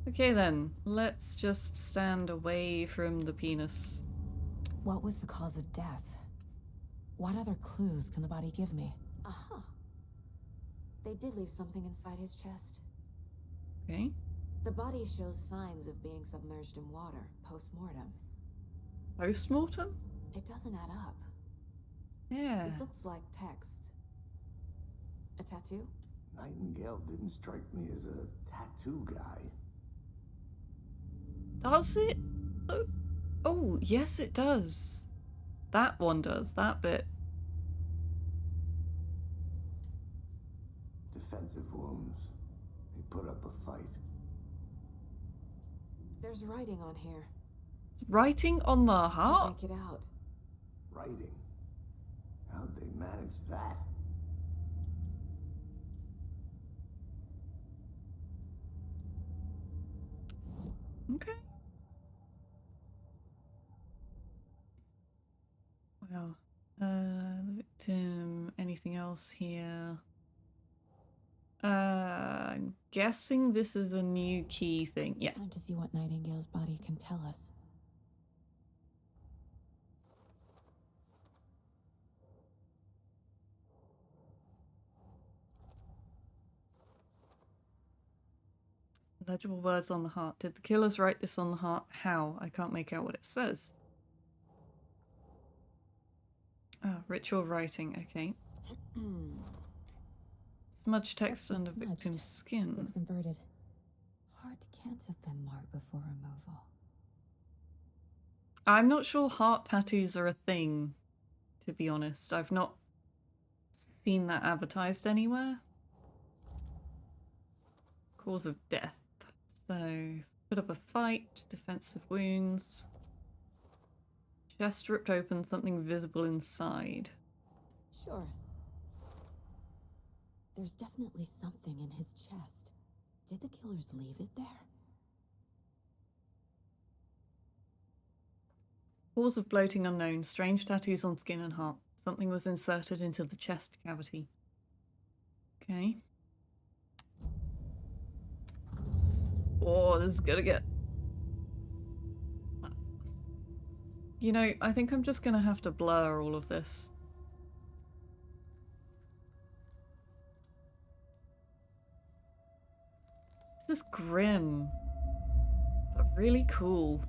Okay then, let's just stand away from the penis. What was the cause of death? What other clues can the body give me? Aha. They did leave something inside his chest. Okay. The body shows signs of being submerged in water post-mortem. Post-mortem? It doesn't add up. Yeah. This looks like text. A tattoo? Nightingale didn't strike me as a tattoo guy. Does it? Oh, yes it does. That one does, that bit. Defensive wounds. He put up a fight. There's writing on here. Writing on the heart? Can't make it out. Writing? How'd they manage that? Okay. Wow. The victim, anything else here? I'm guessing this is a new key thing. Yeah. Time to see what Nightingale's body can tell us. Legible words on the heart. Did the killers write this on the heart? How? I can't make out what it says. Oh, ritual writing. Okay. Smudge text under victim's skin. Looks inverted. Heart can't have been marked before removal. I'm not sure heart tattoos are a thing, to be honest. I've not seen that advertised anywhere. Cause of death. So, put up a fight, defensive wounds. Chest ripped open, something visible inside. Sure. There's definitely something in his chest. Did the killers leave it there? Cause of bloating unknown. Strange tattoos on skin and heart. Something was inserted into the chest cavity. Okay. Oh, this is gonna get... You know, I think I'm just gonna have to blur all of this. This is grim, but really cool.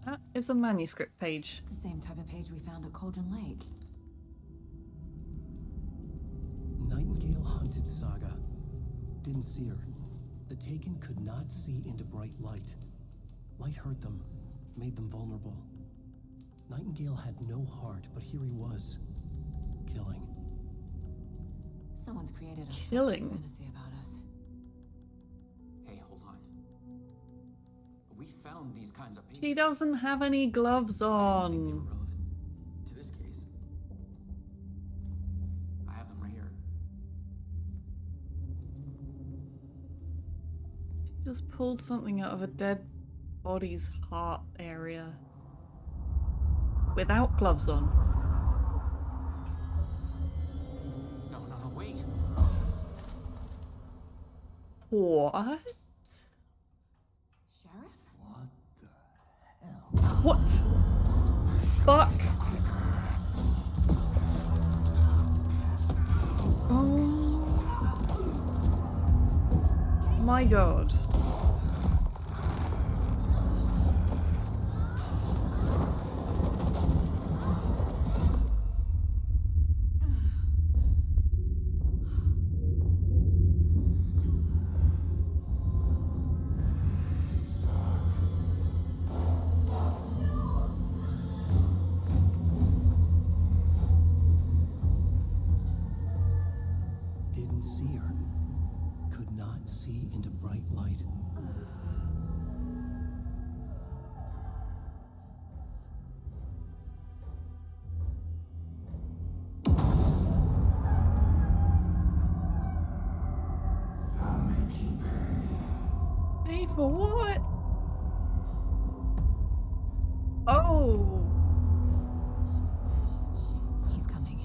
That is a manuscript page. It's the same type of page we found at Cauldron Lake. Nightingale hunted Saga. Didn't see her. The Taken could not see into bright light. Light hurt them, made them vulnerable. Nightingale had no heart, but here he was, killing. Someone's created a Killing? fantasy about us. Hey, hold on. We found these kinds of She doesn't have any gloves on. to this case. I have them right here. She just pulled something out of a dead body's heart area. Without gloves on. No, wait. What? Sheriff? What? Fuck. Oh my god. Didn't see her. Could not see into bright light. I'll make you pay. Pay for what? Oh. He's coming.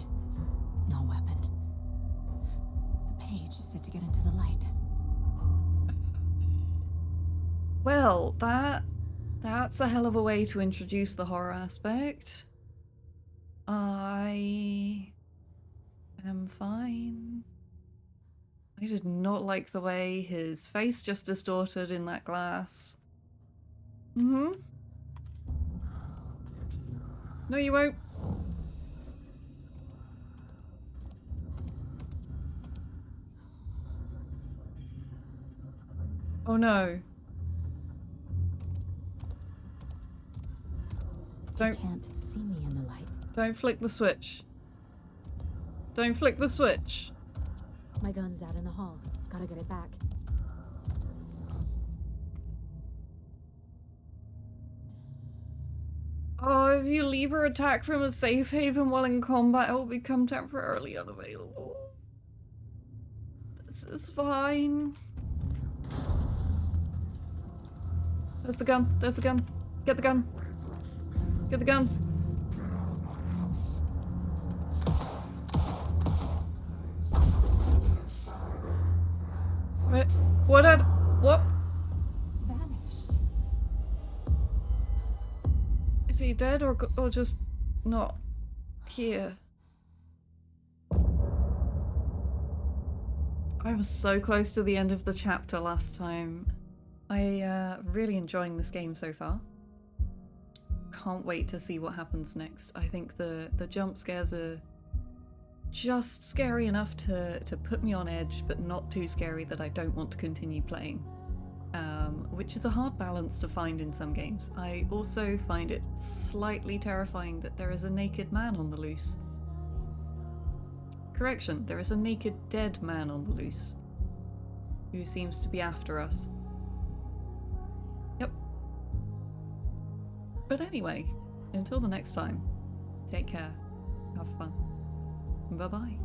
No weapon. The page said to get into the light. Well, that's a hell of a way to introduce the horror aspect. I am fine. I did not like the way his face just distorted in that glass. Mm-hmm. No, you won't. Oh no. Don't. You can't see me in the light. Don't flick the switch. Don't flick the switch. My gun's out in the hall. Gotta get it back. Oh, if you leave her attack from a safe haven while in combat, it will become temporarily unavailable. This is fine. There's the gun. There's the gun. Get the gun. Get the gun. Wait, what? Vanished. Is he dead or just not here? I was so close to the end of the chapter last time. Really enjoying this game so far. Can't wait to see what happens next. I think the jump scares are just scary enough to put me on edge, but not too scary that I don't want to continue playing. Which is a hard balance to find in some games. I also find it slightly terrifying that there is a naked man on the loose. Correction, there is a naked dead man on the loose who seems to be after us. Yep. But anyway, until the next time, take care, have fun, bye-bye.